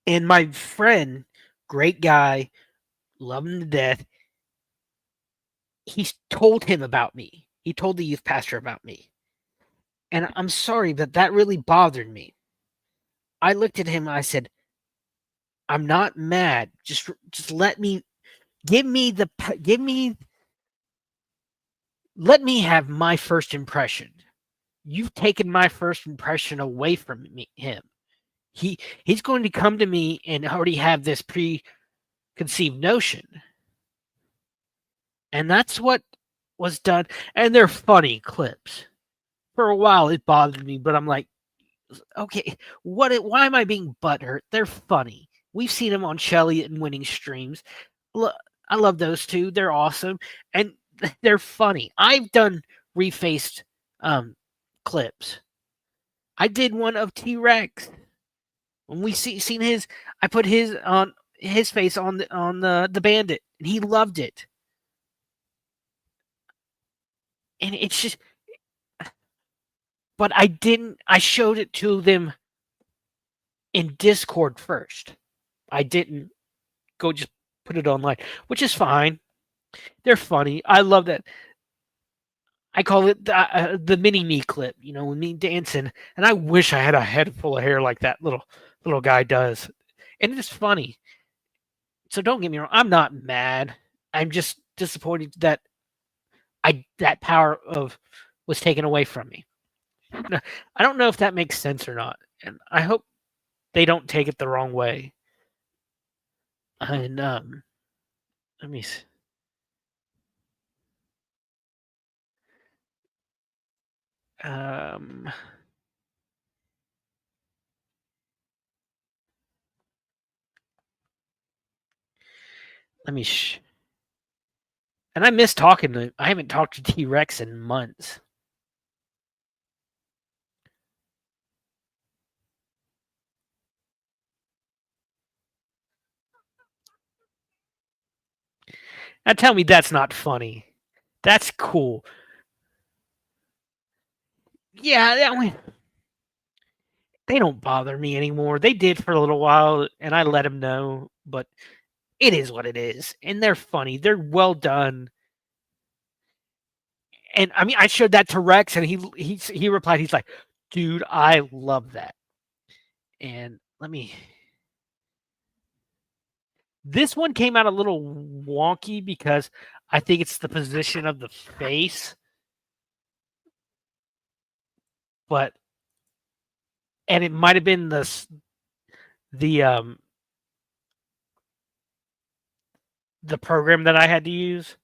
And my friend, great guy, love him to death, he told him about me. He told the youth pastor about me. And I'm sorry, but that really bothered me. I looked at him and I said, "I'm not mad. Just let me give me the give me let me have my first impression. You've taken my first impression away from him. He's going to come to me and already have this preconceived notion." And that's what was done. And they're funny clips. For a while it bothered me, but I'm like, okay, why am I being butthurt? They're funny. We've seen them on Shelly and Winning Streams. Look, I love those two. They're awesome. And they're funny. I've done refaced clips. I did one of T-Rex. When we seen his, I put his face on the bandit, and he loved it. And it's just, but I didn't. I showed it to them in Discord first. I didn't go just put it online, which is fine. They're funny. I love that. I call it the mini me clip. You know, with me dancing, and I wish I had a head full of hair like that little guy does. And it's funny. So don't get me wrong. I'm not mad. I'm just disappointed that that power of was taken away from me. I don't know if that makes sense or not, and I hope they don't take it the wrong way. And let me um let me and I miss talking to. I haven't talked to T Rex in months. Now tell me that's not funny. That's cool. Yeah, they don't bother me anymore. They did for a little while, and I let them know. But it is what it is, and they're funny. They're well done. And I mean, I showed that to Rex, and he replied, he's like, "Dude, I love that." And let me. This one came out a little wonky because I think it's the position of the face, but and it might have been the the program that I had to use.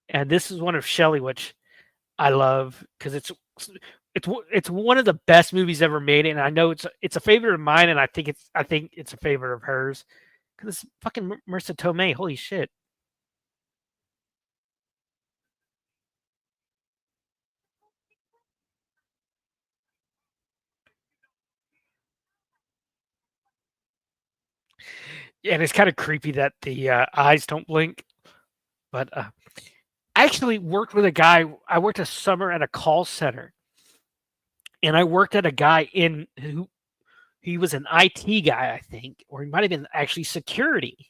And this is one of Shelley, which I love because it's one of the best movies ever made, and I know it's a favorite of mine, and I think it's a favorite of hers because it's fucking Marissa Tomei. Holy shit! And it's kind of creepy that the eyes don't blink. But I actually worked with a guy. I worked a summer at a call center, and I worked at a guy in who he was an IT guy, I think, or he might have been actually security.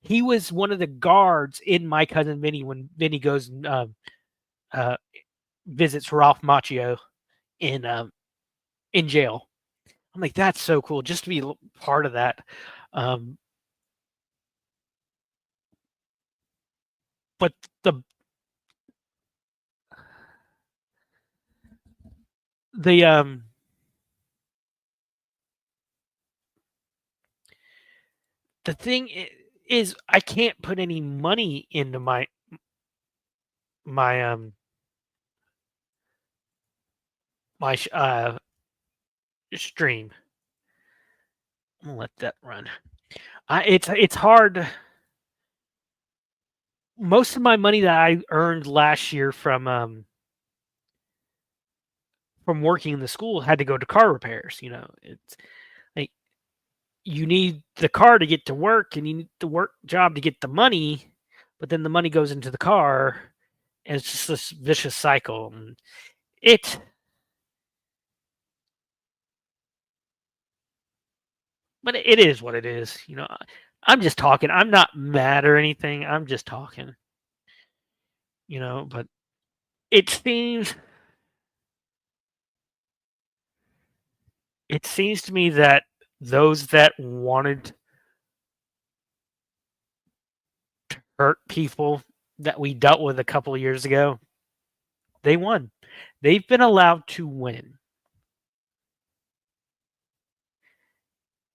He was one of the guards in My Cousin Vinny when Vinny goes and uh, visits Ralph Macchio in in jail. I'm like, that's so cool just to be part of that. Um, but the the the thing is, I can't put any money into my my stream. I'm gonna let that run. It's hard. Most of my money that I earned last year from working in the school had to go to car repairs. You know, it's like you need the car to get to work, and you need the work job to get the money, but then the money goes into the car, and it's just this vicious cycle. And it but it is what it is. You know, I'm just talking. I'm not mad or anything. I'm just talking. You know, but it seems it seems to me that those that wanted to hurt people that we dealt with a couple of years ago, they won. They've been allowed to win.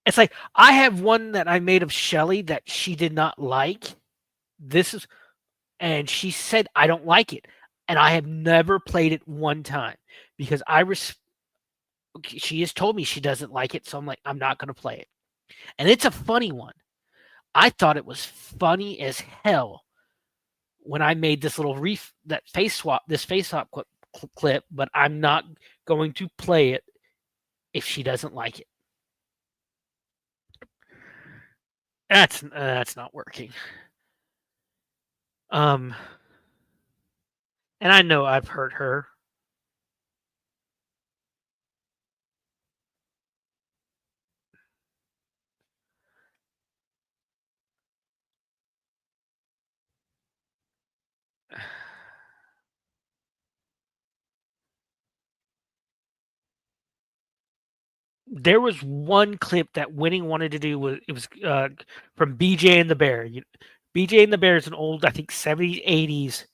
It's like I have one that I made of Shelly that she did not like. This is and she said I don't like it. And I have never played it one time because she has told me she doesn't like it, so I'm like I'm not going to play it. And it's a funny one. I thought it was funny as hell when I made this little face swap clip, but I'm not going to play it if she doesn't like it. That's not working. Um, and I know I've hurt her. There was one clip that Winning wanted to do was it was from BJ and the Bear. BJ and the Bear is an old, I think, 70s, 80s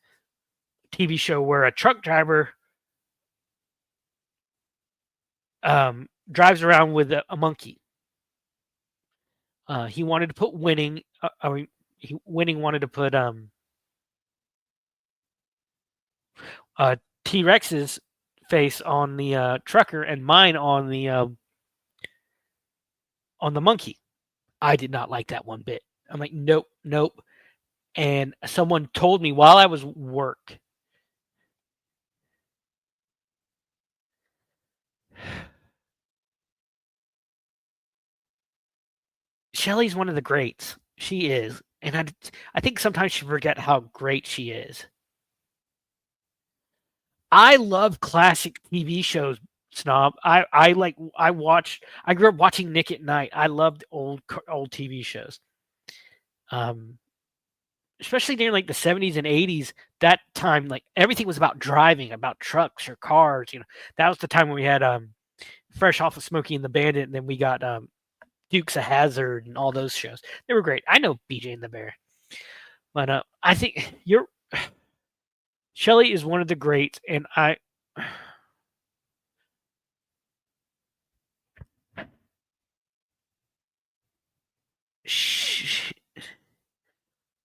TV show where a truck driver drives around with a monkey. He wanted to put Winning. Winning wanted to put uh, T Rex's face on the trucker and mine on the monkey. I did not like that one bit. I'm like, nope, nope. And someone told me while I was work. Shelly's one of the greats. She is, and I think sometimes she forget how great she is. I love classic TV shows, Snob. I grew up watching Nick at Night. I loved old TV shows. Um, especially during like the 70s and 80s, that time like everything was about driving, about trucks or cars, you know. That was the time when we had Fresh Off of Smokey and the Bandit, and then we got Dukes of Hazzard and all those shows. They were great. I know BJ and the Bear. But I think you're Shelley is one of the greats, and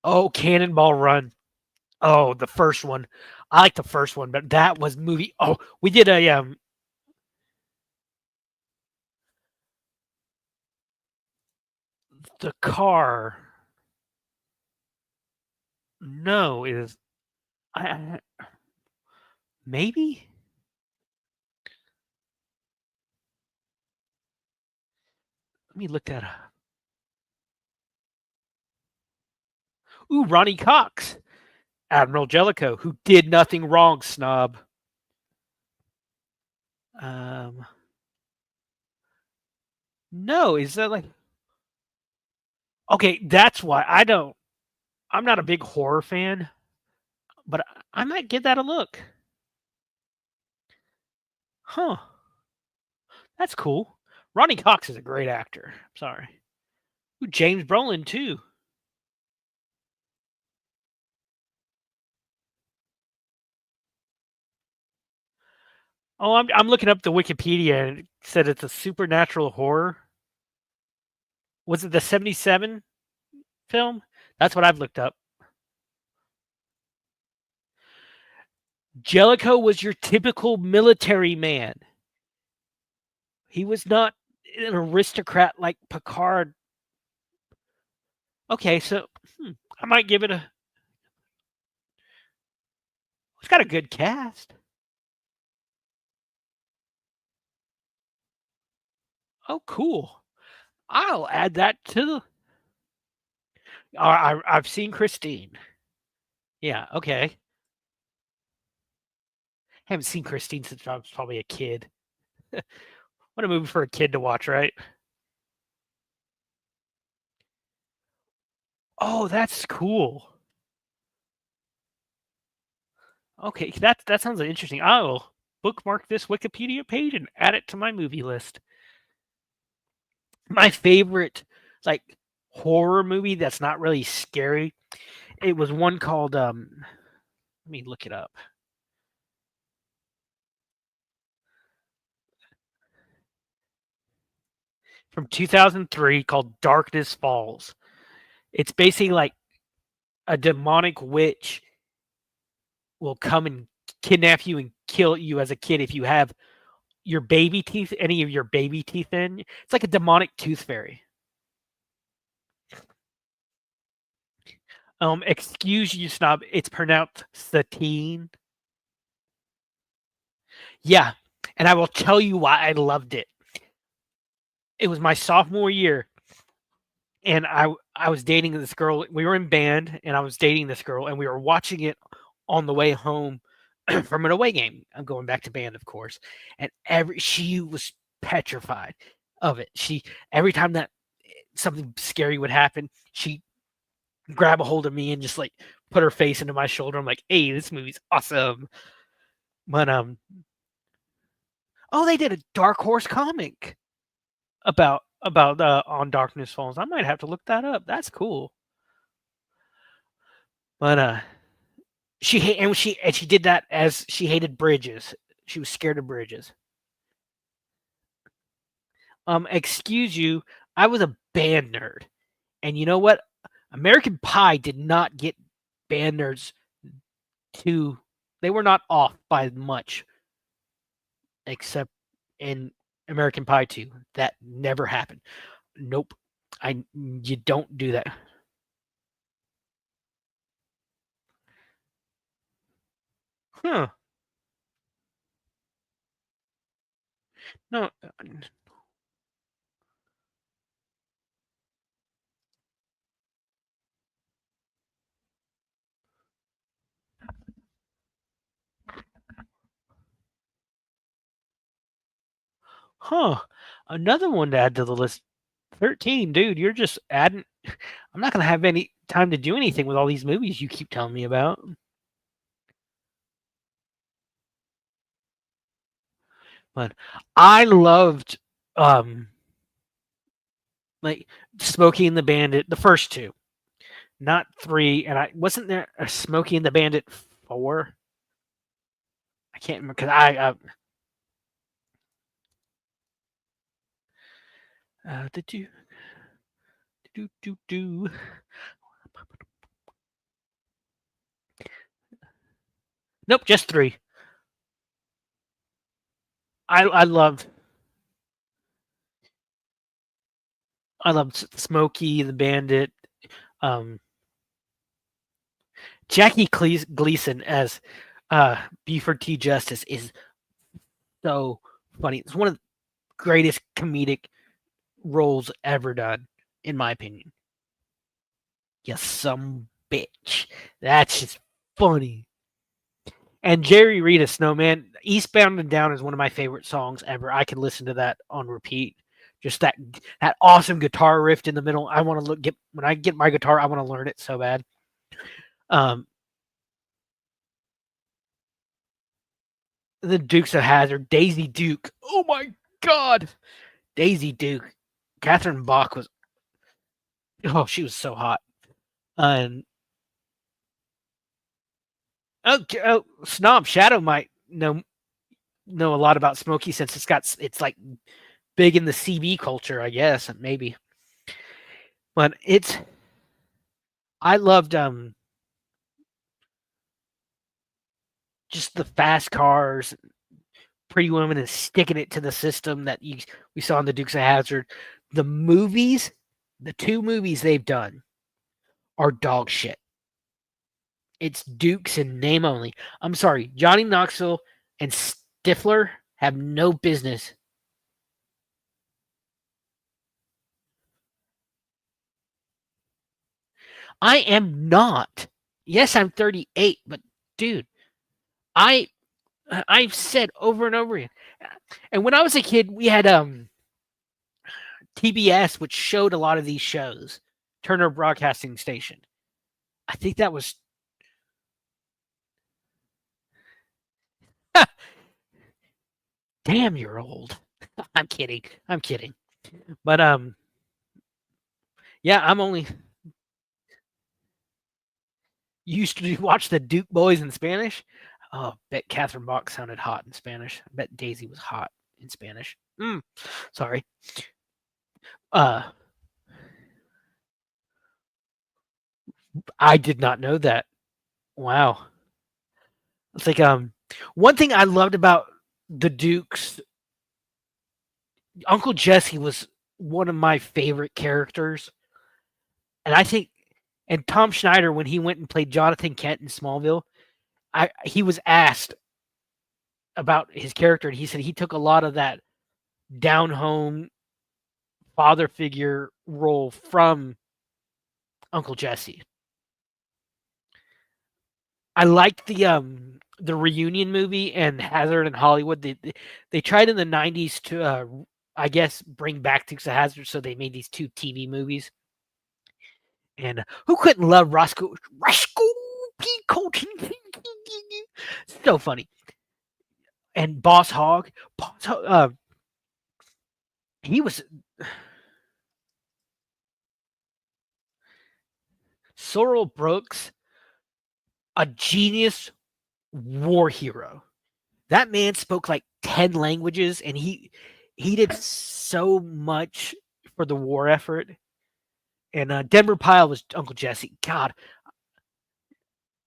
oh, Cannonball Run. Oh, the first one. I like the first one, but that was movie. Oh, we did a the car. No, is I maybe. Let me look that up. Ooh, Ronnie Cox, Admiral Jellicoe, who did nothing wrong, snob. Um, no, is that like? Okay, that's why I don't. I'm not a big horror fan, but I might give that a look. Huh. That's cool. Ronnie Cox is a great actor. Sorry. Ooh, James Brolin too. Oh, I'm looking up the Wikipedia and it said it's a supernatural horror. Was it the 77 film? That's what I've looked up. Jellicoe was your typical military man. He was not an aristocrat like Picard. Okay, so I might give it a. It's got a good cast. Oh, cool. I'll add that to the. I've seen Christine. Yeah, okay. Haven't seen Christine since I was probably a kid. What a movie for a kid to watch, right? Oh, that's cool. Okay, that sounds interesting. I'll bookmark this Wikipedia page and add it to my movie list. My favorite, like, horror movie that's not really scary. It was one called let me look it up. From 2003 called Darkness Falls. It's basically like a demonic witch will come and kidnap you and kill you as a kid if you have your baby teeth, any of your baby teeth in. It's like a demonic tooth fairy. Excuse you, snob. It's pronounced Satine. Yeah, and I will tell you why I loved it. It was my sophomore year, and I was dating this girl. We were in band, and I was dating this girl, and we were watching it on the way home from an away game. I'm going back to band, of course, and she was petrified of it. She every time that something scary would happen, she grab a hold of me and just like put her face into my shoulder. I'm like, hey, this movie's awesome. But oh, they did a Dark Horse comic about on Darkness Falls. I might have to look that up. That's cool. But she did that as she hated bridges. She was scared of bridges. Excuse you, I was a band nerd, and you know what? American Pie did not get band nerds to. They were not off by much, except in American Pie 2. That never happened. Nope. You don't do that. Huh. No. Huh. Another one to add to the list. 13, dude, you're just adding. I'm not going to have any time to do anything with all these movies you keep telling me about. But I loved like Smokey and the Bandit, the first two, not three. And I wasn't there a Smokey and the Bandit 4. I can't remember because the do. Nope, just three. I loved Smokey the Bandit. Um, Jackie Gleason as Buford T. Justice is so funny. It's one of the greatest comedic roles ever done, in my opinion. You some bitch. That's just funny. And Jerry Rita Snowman, Eastbound and Down is one of my favorite songs ever. I can listen to that on repeat. Just that awesome guitar riff in the middle. I want to get when I get my guitar, I want to learn it so bad. Um, the Dukes of Hazzard, Daisy Duke. Oh my God, Daisy Duke. Catherine Bach was. Oh, she was so hot. And Snob Shadow might know a lot about Smokey since it's like big in the CB culture, I guess, maybe. But I loved just the fast cars, Pretty Women, and sticking it to the system that we saw in the Dukes of Hazzard. The movies, the two movies they've done are dog shit. It's Dukes in name only. I'm sorry, Johnny Knoxville and Stifler have no business. I am not. Yes, I'm 38, but dude, I I've said over and over again. And when I was a kid, we had TBS, which showed a lot of these shows, Turner Broadcasting Station. I think that was. Damn, you're old. I'm kidding. I'm kidding. But yeah, I'm only used to watch the Duke Boys in Spanish. Oh, bet Catherine Bach sounded hot in Spanish. I bet Daisy was hot in Spanish. Sorry. I did not know that. Wow. It's like one thing I loved about the Dukes, Uncle Jesse was one of my favorite characters. And I think and Tom Schneider, when he went and played Jonathan Kent in Smallville, he was asked about his character, and he said he took a lot of that down home father figure role from Uncle Jesse. I liked the reunion movie and Hazard and Hollywood. They tried in the '90s to I guess bring back Dukes of Hazzard, so they made these two TV movies. And who couldn't love Roscoe P. Colton? So funny. And Boss Hogg, he was Sorrel Brooks, a genius war hero. That man spoke like 10 languages, and he did so much for the war effort. And Denver Pyle was Uncle Jesse. God.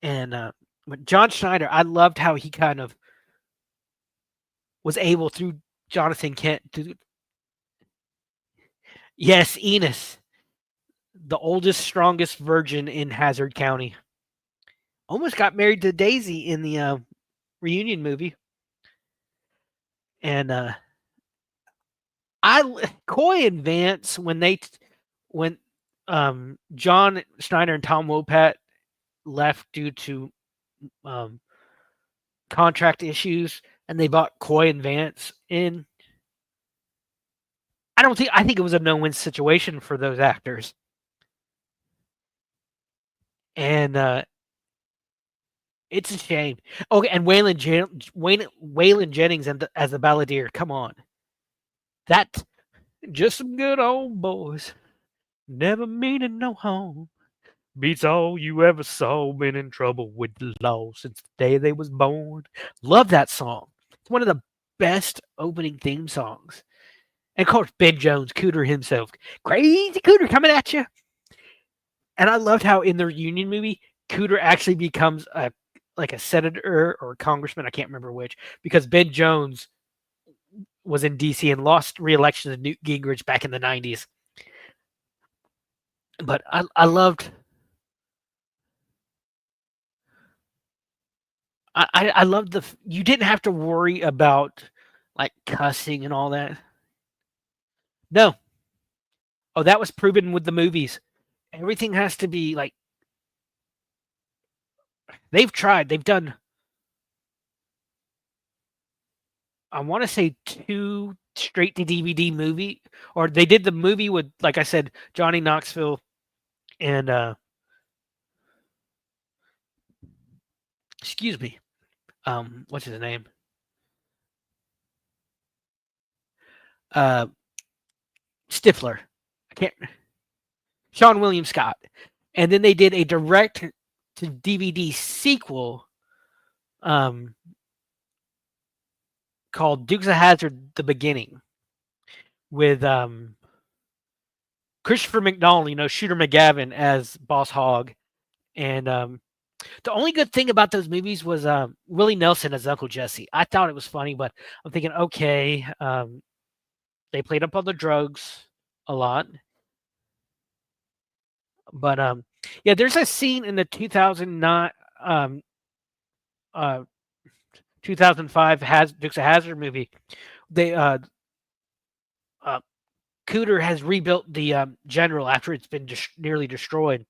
And but John Schneider, I loved how he kind of was able through Jonathan Kent to. Yes, Enos, the oldest, strongest virgin in Hazard County, almost got married to Daisy in the reunion movie. And Coy and Vance, when John Schneider and Tom Wopat left due to contract issues, and they bought Coy and Vance in. I think it was a no-win situation for those actors. And it's a shame. Okay, and Waylon Jennings as the balladeer. Come on, that just some good old boys, never meaning no harm. Beats all you ever saw. Been in trouble with the law since the day they was born. Love that song. It's one of the best opening theme songs. And of course, Ben Jones, Cooter himself, crazy Cooter coming at you. And I loved how in the reunion movie, Cooter actually becomes a senator or a congressman. I can't remember which, because Ben Jones was in DC and lost re-election to Newt Gingrich back in the '90s. But I loved. I loved you didn't have to worry about like cussing and all that. No. Oh, that was proven with the movies. Everything has to be like they've tried. They've done I want to say 2 straight to DVD movie, or they did the movie with, like I said, Johnny Knoxville and excuse me. What's his name? Uh, Stifler. I can't. Sean William Scott. And then they did a direct to DVD sequel um, called Dukes of Hazzard: The Beginning with Christopher McDonald, Shooter McGavin as Boss Hogg, and the only good thing about those movies was Willie Nelson as Uncle Jesse. I thought it was funny, but I'm thinking, okay, they played up on the drugs a lot, but yeah, there's a scene in the 2009, uh, 2005 Dukes of Hazzard movie. They uh, Cooter has rebuilt the general after it's been nearly destroyed.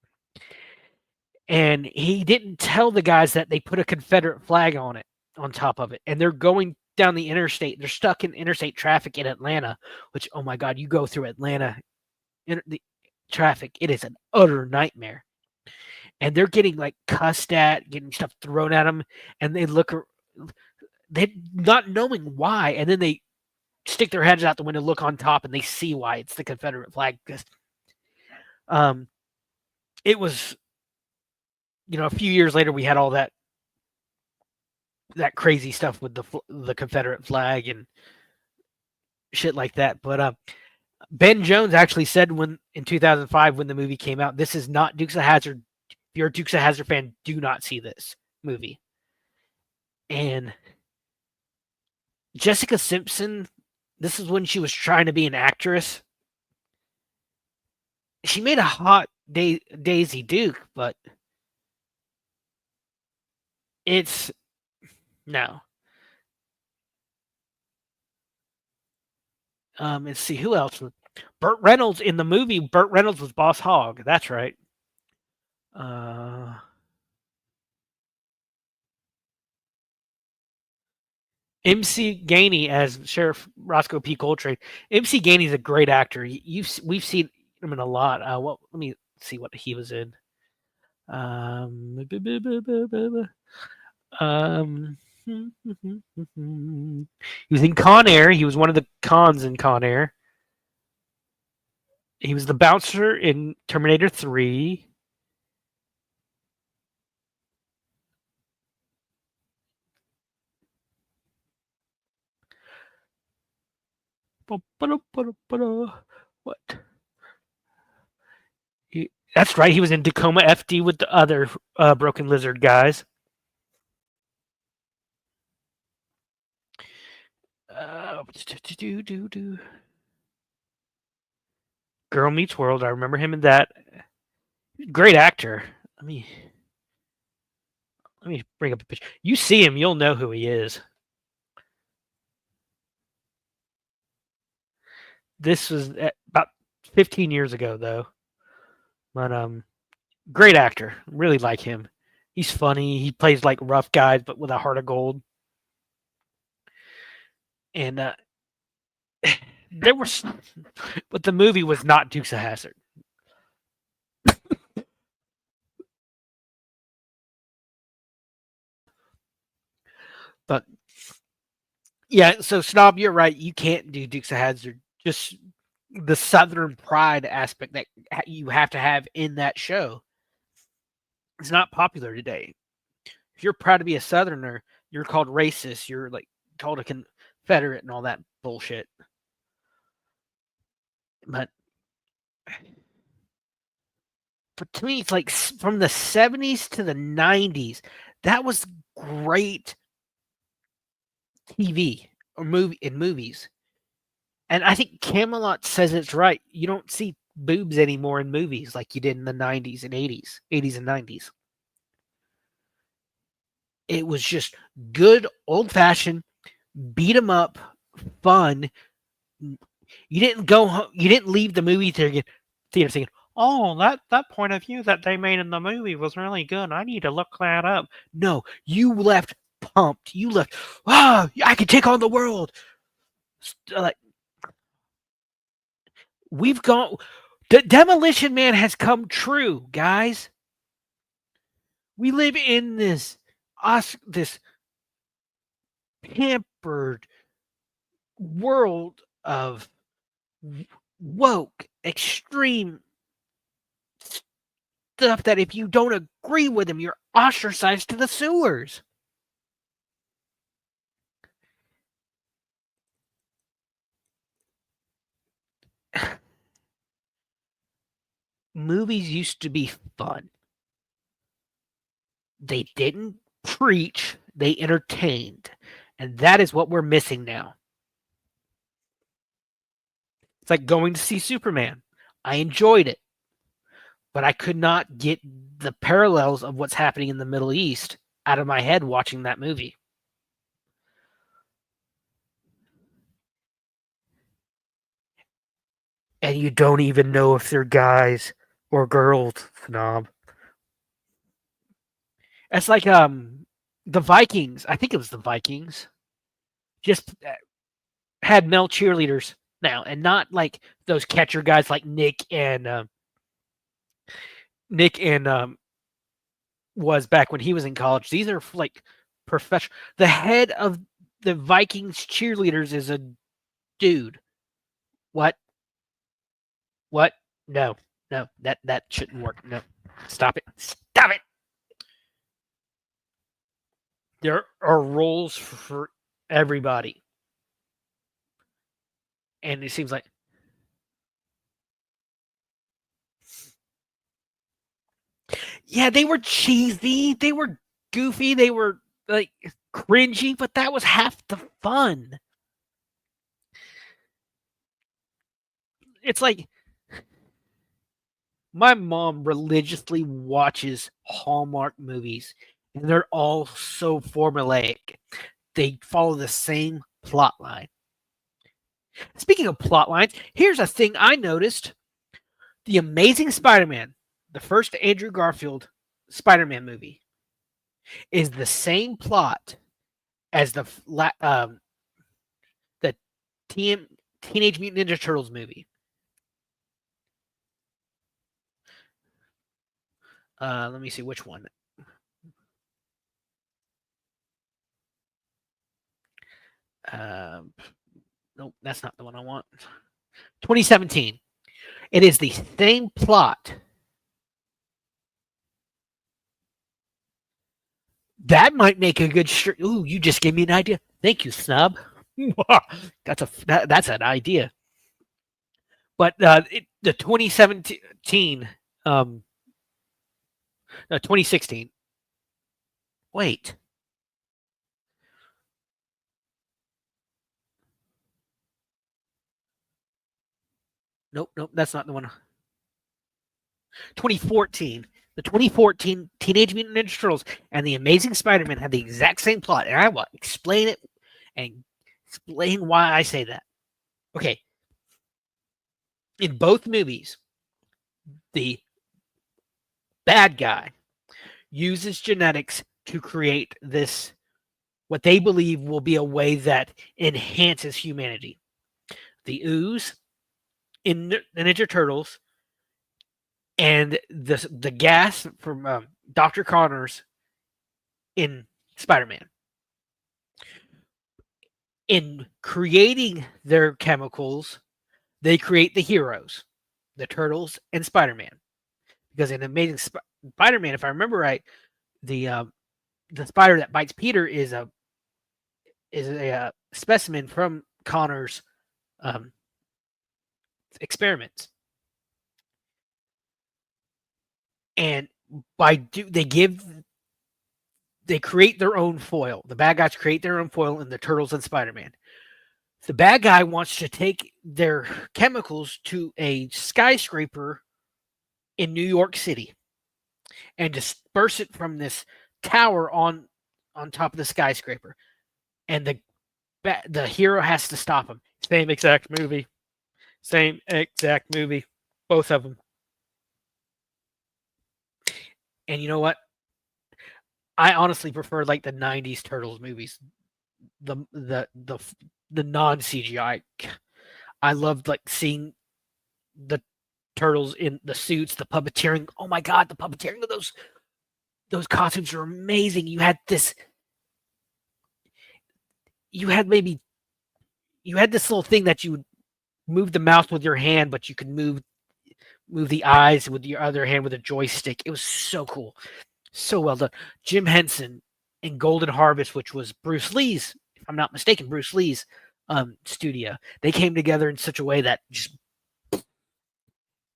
And he didn't tell the guys that they put a Confederate flag on it, on top of it. And they're going down the interstate. They're stuck in interstate traffic in Atlanta, which, oh my God, you go through Atlanta, the traffic, it is an utter nightmare. And they're getting like cussed at, getting stuff thrown at them. And they not knowing why. And then they stick their heads out the window, look on top, and they see why it's the Confederate flag. It was, a few years later, we had all that crazy stuff with the Confederate flag and shit like that. But Ben Jones actually said in 2005 when the movie came out, this is not Dukes of Hazzard. If you're a Dukes of Hazzard fan, do not see this movie. And Jessica Simpson, this is when she was trying to be an actress. She made a hot Daisy Duke, but it's no. Let's see who else. Burt Reynolds in the movie. Burt Reynolds was Boss Hogg. That's right. MC Gainey as Sheriff Roscoe P. Coltrane. MC Gainey's a great actor. We've seen him in a lot. Let me see what he was in. He was in Con Air. He was one of the cons in Con Air. He was the bouncer in Terminator 3. What? That's right. He was in Tacoma FD with the other Broken Lizard guys. Girl Meets World. I remember him in that. Great actor. Let me bring up a picture. You see him, you'll know who he is. This was about 15 years ago, though. But great actor. Really like him. He's funny. He plays like rough guys, but with a heart of gold. And there was, but the movie was not Dukes of Hazzard. But yeah, so Snob, you're right. You can't do Dukes of Hazzard. Just the Southern pride aspect that you have to have in that show. It's not popular today. If you're proud to be a Southerner, you're called racist. You're like called a Confederate and all that bullshit. But to me, it's like from the 70s to the 90s, that was great TV or movies. And I think Camelot says it's right. You don't see boobs anymore in movies like you did in the 90s and 80s and 90s. It was just good, old-fashioned, beat 'em up, fun. You didn't leave the movie theater thinking, oh, that point of view that they made in the movie was really good. I need to look that up. No, you left pumped. You left, I can take on the world. Like, we've gone, the Demolition Man has come true, guys. We live in this. us this pampered world of woke, extreme stuff that if you don't agree with them, you're ostracized to the sewers. Movies used to be fun. They didn't preach, they entertained. And that is what we're missing now. It's like going to see Superman. I enjoyed it, but I could not get the parallels of what's happening in the Middle East out of my head watching that movie. And you don't even know if they're guys or girls, snob. It's like the Vikings. I think it was the Vikings. Just had male cheerleaders now, and not like those catcher guys like Nick and was back when he was in college. These are like professional. The head of the Vikings cheerleaders is a dude. What? What? No, no, that shouldn't work. No, stop it. Stop it. There are roles for everybody, and it seems like yeah, they were cheesy, they were goofy, they were like cringy, but that was half the fun. It's like my mom religiously watches Hallmark movies, and they're all so formulaic. They follow the same plot line. Speaking of plot lines, here's a thing I noticed. The Amazing Spider-Man, the first Andrew Garfield Spider-Man movie, is the same plot as the Teenage Mutant Ninja Turtles movie. Let me see which one. Nope, that's not the one I want. 2017. It is the same plot. That might make a good shirt. Ooh, you just gave me an idea. Thank you, snub. That's an idea. But the 2017, no, 2016. Wait. Nope, nope, that's not the one. 2014. The 2014 Teenage Mutant Ninja Turtles and the Amazing Spider-Man have the exact same plot, and I will explain it and explain why I say that. Okay. In both movies, the bad guy uses genetics to create this, what they believe will be a way that enhances humanity. The ooze in the Ninja Turtles and the gas from Dr. Connors in Spider-Man. In creating their chemicals, they create the heroes, the Turtles and Spider-Man. Because in Amazing Spider-Man, if I remember right, the spider that bites Peter is a specimen from Connor's experiments. And they create their own foil. The bad guys create their own foil in the Turtles and Spider-Man. The bad guy wants to take their chemicals to a skyscraper in New York City and disperse it from this tower on top of the skyscraper. And the hero has to stop him. Same exact movie. Both of them. And you know what? I honestly prefer like the 90s Turtles movies. The non CGI. I loved like seeing the turtles in the suits, the puppeteering. Oh my god, the puppeteering of those those costumes are amazing. You had this. You had maybe you had this little thing that you would move the mouse with your hand, but you could move the eyes with your other hand with a joystick. It was so cool, so well done. Jim Henson in Golden Harvest, which was Bruce Lee's, if I'm not mistaken, Bruce Lee's studio. They came together in such a way that just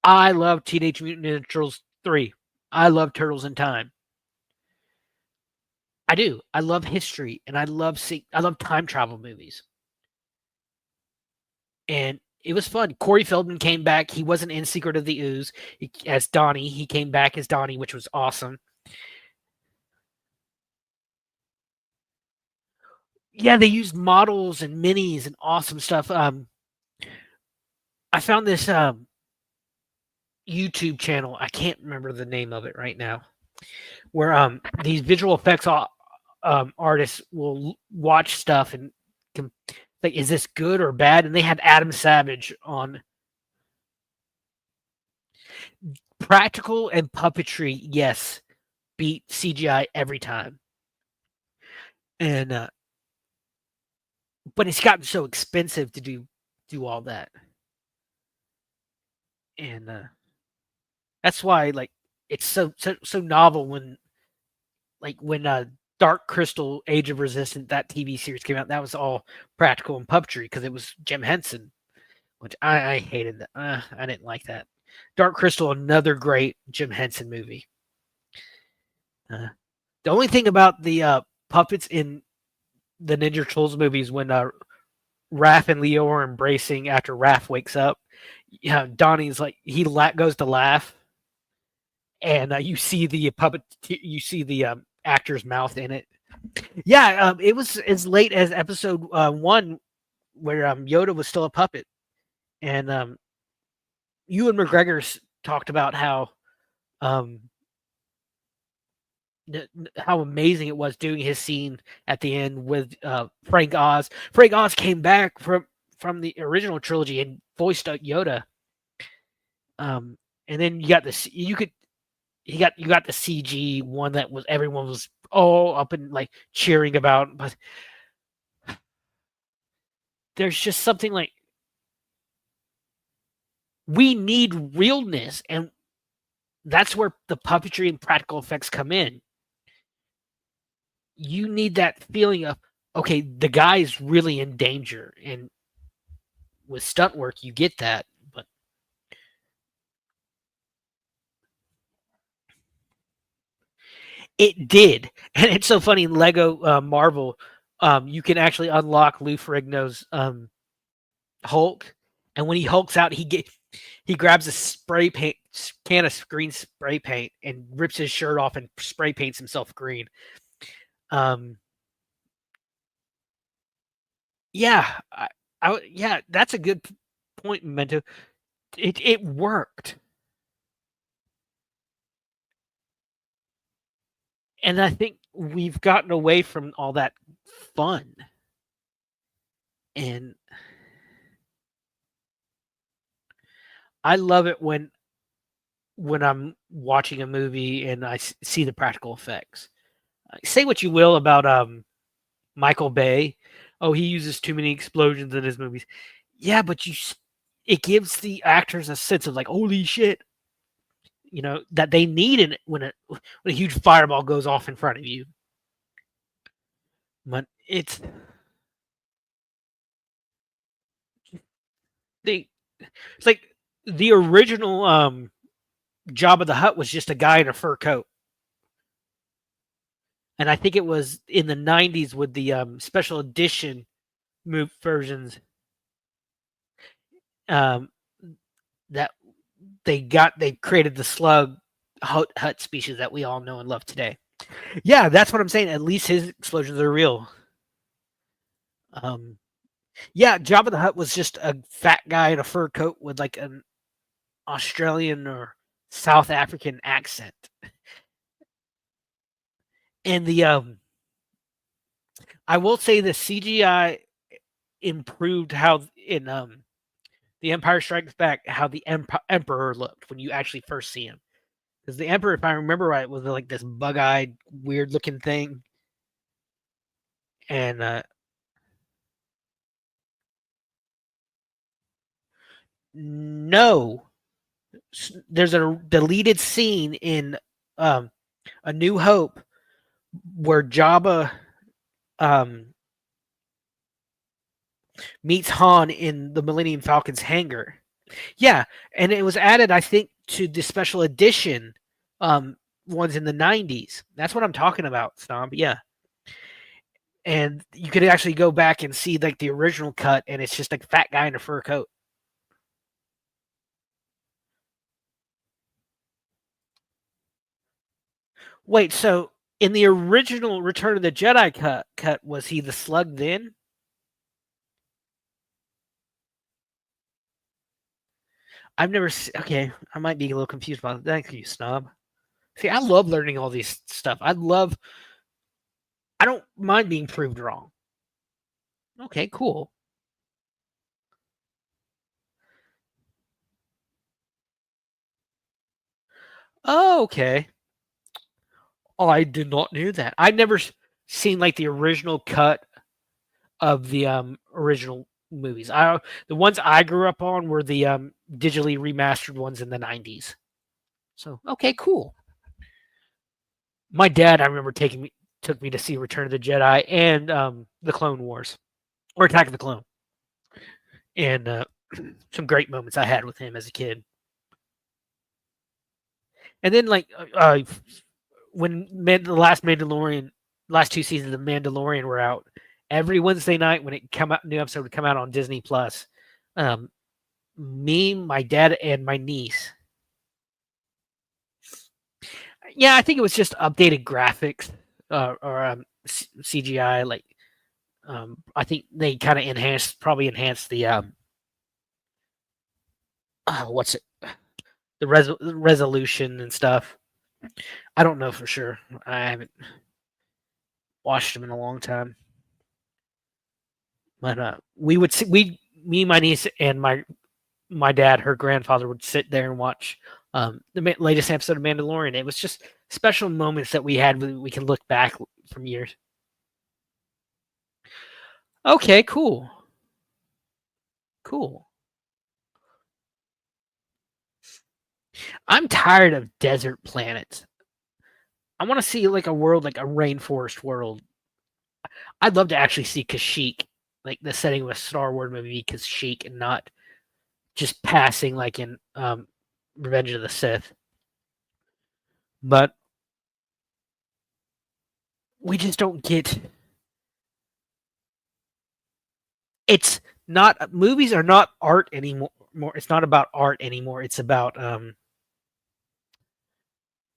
I love Teenage Mutant Ninja Turtles 3. I love Turtles in Time. I do. I love history and I love time travel movies. And it was fun. Corey Feldman came back. He wasn't in Secret of the Ooze as Donnie. He came back as Donnie, which was awesome. Yeah, they used models and minis and awesome stuff. I found this YouTube channel. I can't remember the name of it right now, where these visual effects artists will watch stuff and like, is this good or bad? And they had Adam Savage on practical and puppetry. Yes, beat CGI every time. And but it's gotten so expensive to do all that, and that's why like it's so novel when Dark Crystal Age of Resistance, that TV series came out. That was all practical and puppetry because it was Jim Henson, which I hated. That I didn't like that. Dark Crystal, another great Jim Henson movie. The only thing about the puppets in the Ninja Turtles movies when Raph and Leo are embracing after Raph wakes up. Yeah, Donnie's like goes to laugh, and you see the puppet, you see the actor's mouth in it. Yeah, it was as late as episode 1, where Yoda was still a puppet, and Ewan McGregor talked about um, how amazing it was doing his scene at the end with Frank Oz. Frank Oz came back from the original trilogy and voiced Yoda. And then you got you got the CG one that was everyone was all up and like cheering about, but there's just something like we need realness, and that's where the puppetry and practical effects come in. You need that feeling of, okay, the guy is really in danger, and with stunt work you get that, but it did. And it's so funny in Lego Marvel, you can actually unlock Lou Ferrigno's Hulk, and when he hulks out, he grabs a spray paint can of green spray paint and rips his shirt off and spray paints himself green. Um, yeah, yeah, that's a good point, Memento. It worked, and I think we've gotten away from all that fun, and I love it when I'm watching a movie and I see the practical effects. Say what you will about Michael Bay. Oh, he uses too many explosions in his movies. Yeah, but it gives the actors a sense of like, holy shit, that they need in it when a huge fireball goes off in front of you. But it's it's like the original Jabba the Hutt was just a guy in a fur coat. And I think it was in the 90s with the special edition versions um, that they created the slug Hut species that we all know and love today. Yeah, that's what I'm saying. At least his explosions are real. Yeah, Jabba the Hutt was just a fat guy in a fur coat with like an Australian or South African accent. And I will say the CGI improved how in The Empire Strikes Back how the Emperor looked when you actually first see him. Because the Emperor, if I remember right, was like this bug-eyed, weird-looking thing, and no, there's a deleted scene in um, A New Hope where Jabba um, meets Han in the Millennium Falcon's hangar. Yeah, and it was added, I think, to the special edition um, ones in the '90s. That's what I'm talking about, Stomp. Yeah, and you could actually go back and see like the original cut, and it's just like a fat guy in a fur coat. Wait, so in the original Return of the Jedi cut was he the Slug then? I've never. Okay, I might be a little confused about that. Thank you, snob. See, I love learning all these stuff. I love. I don't mind being proved wrong. Okay, cool. Oh, okay. Oh, I did not know that. I've never seen like the original cut of the original movies. The ones I grew up on were the digitally remastered ones in the '90s. So okay, cool. My dad, I remember took me to see Return of the Jedi and the Clone Wars or Attack of the Clone, and some great moments I had with him as a kid. And then like when the last two seasons of Mandalorian were out, every Wednesday night when it come out, new episode would come out on Disney Plus. Um, Me, my dad, and my niece. Yeah, I think it was just updated graphics or CGI. Like, I think they kind of probably enhanced the what's it, the resolution and stuff. I don't know for sure. I haven't watched them in a long time. But we would see, me, my niece, and my dad, her grandfather, would sit there and watch the latest episode of Mandalorian. It was just special moments that we had. We can look back from years. Okay, cool, cool. I'm tired of desert planets. I want to see like a world, like a rainforest world. I'd love to actually see Kashyyyk, like the setting of a Star Wars movie, Kashyyyk, and not just passing like in Revenge of the Sith. But we just don't get. It's not movies are not art anymore. It's not about art anymore. It's about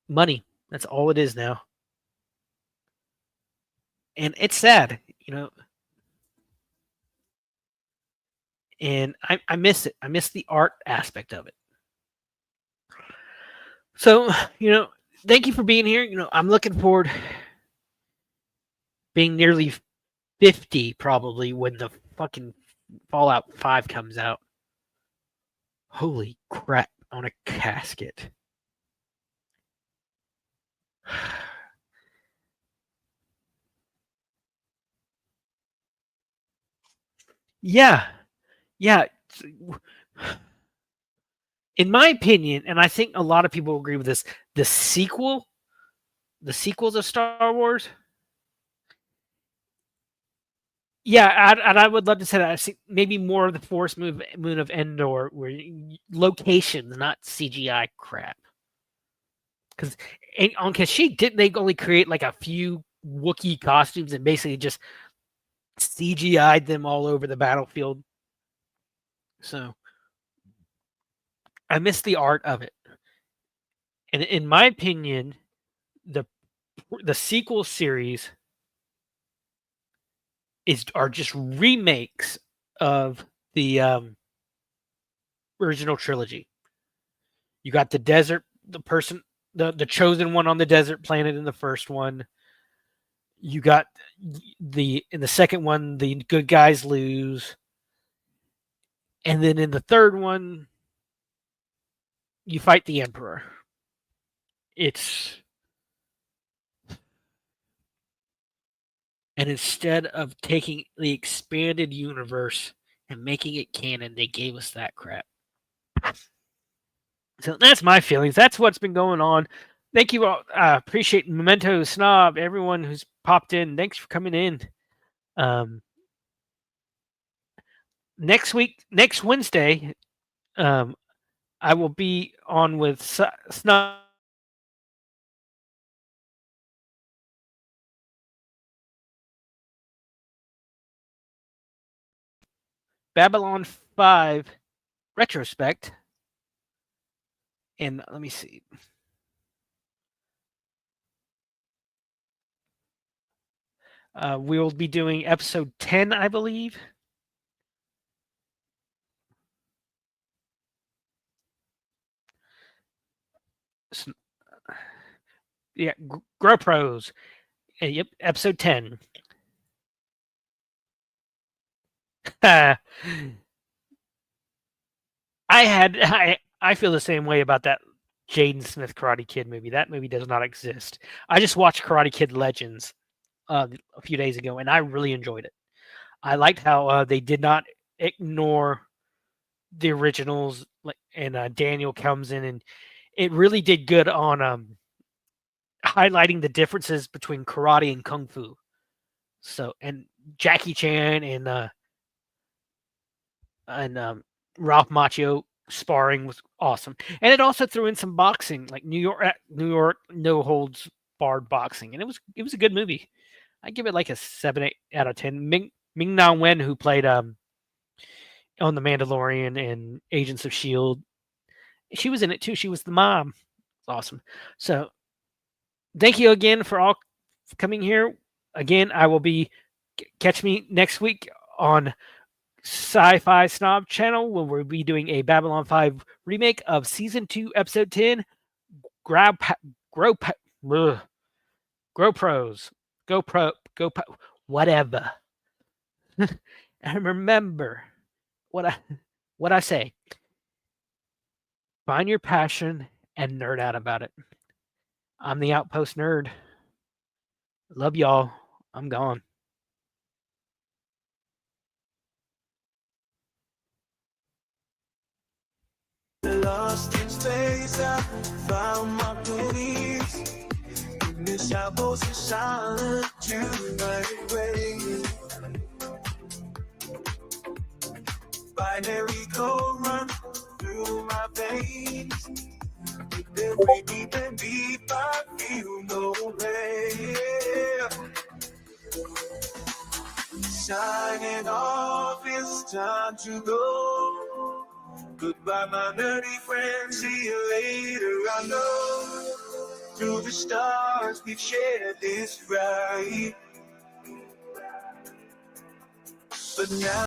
money. That's all it is now, and it's sad, you know. And I miss it. I miss the art aspect of it. So, you know, thank you for being here. You know, I'm looking forward being nearly 50 probably when the fucking Fallout 5 comes out. Holy crap on a casket. Yeah. Yeah. In my opinion, and I think a lot of people agree with this, the the sequels of Star Wars. Yeah, and I would love to say that I see maybe more of the Moon of Endor, where locations, not CGI crap. Because on Kashyyyk, didn't they only create like a few Wookiee costumes and basically just CGI'd them all over the battlefield? So I miss the art of it. And in my opinion, the the sequel series are just remakes of the original trilogy. You got the desert, the chosen one on the desert planet in the first one. You got in the second one, the good guys lose, and then in the third one, you fight the Emperor. it's and instead of taking the expanded universe and making it canon, they gave us that crap. So that's my feelings. That's what's been going on. Thank you all. Appreciate Memento Snob, everyone who's popped in. Thanks for coming in. Next Wednesday, I will be on with Snob. Babylon 5 retrospect. And let me see. We will be doing episode 10, I believe. Yeah, Grow Pros. Yep, episode 10. I feel the same way about that Jaden Smith Karate Kid movie. That movie does not exist. I just watched Karate Kid Legends a few days ago, and I really enjoyed it. I liked how they did not ignore the originals, and Daniel comes in, and it really did good on highlighting the differences between karate and kung fu. So, and Jackie Chan and Ralph Macchio sparring was awesome, and it also threw in some boxing, like New York no holds barred boxing, and it was a good movie. I give it like a 7-8 out of 10. Ming Na Wen, who played on The Mandalorian and Agents of Shield, she was in it too. She was the mom. It's awesome. So thank you again for all coming here. Again, I will be catch me next week on Sci-Fi Snob channel where we'll be doing a Babylon 5 remake of season 2, episode 10. Grow pros, go whatever. And remember what I say. Find your passion and nerd out about it. I'm the Outpost nerd. Love y'all. I'm gone. Lost in space, I found my beliefs. In this outpost of silence, tonight way. Binary code run through my veins. With every beat and beat, I feel no pain. Signing off, it's time to go. Goodbye, my nerdy friends. See you later. I know through the stars we've shared this ride, but now.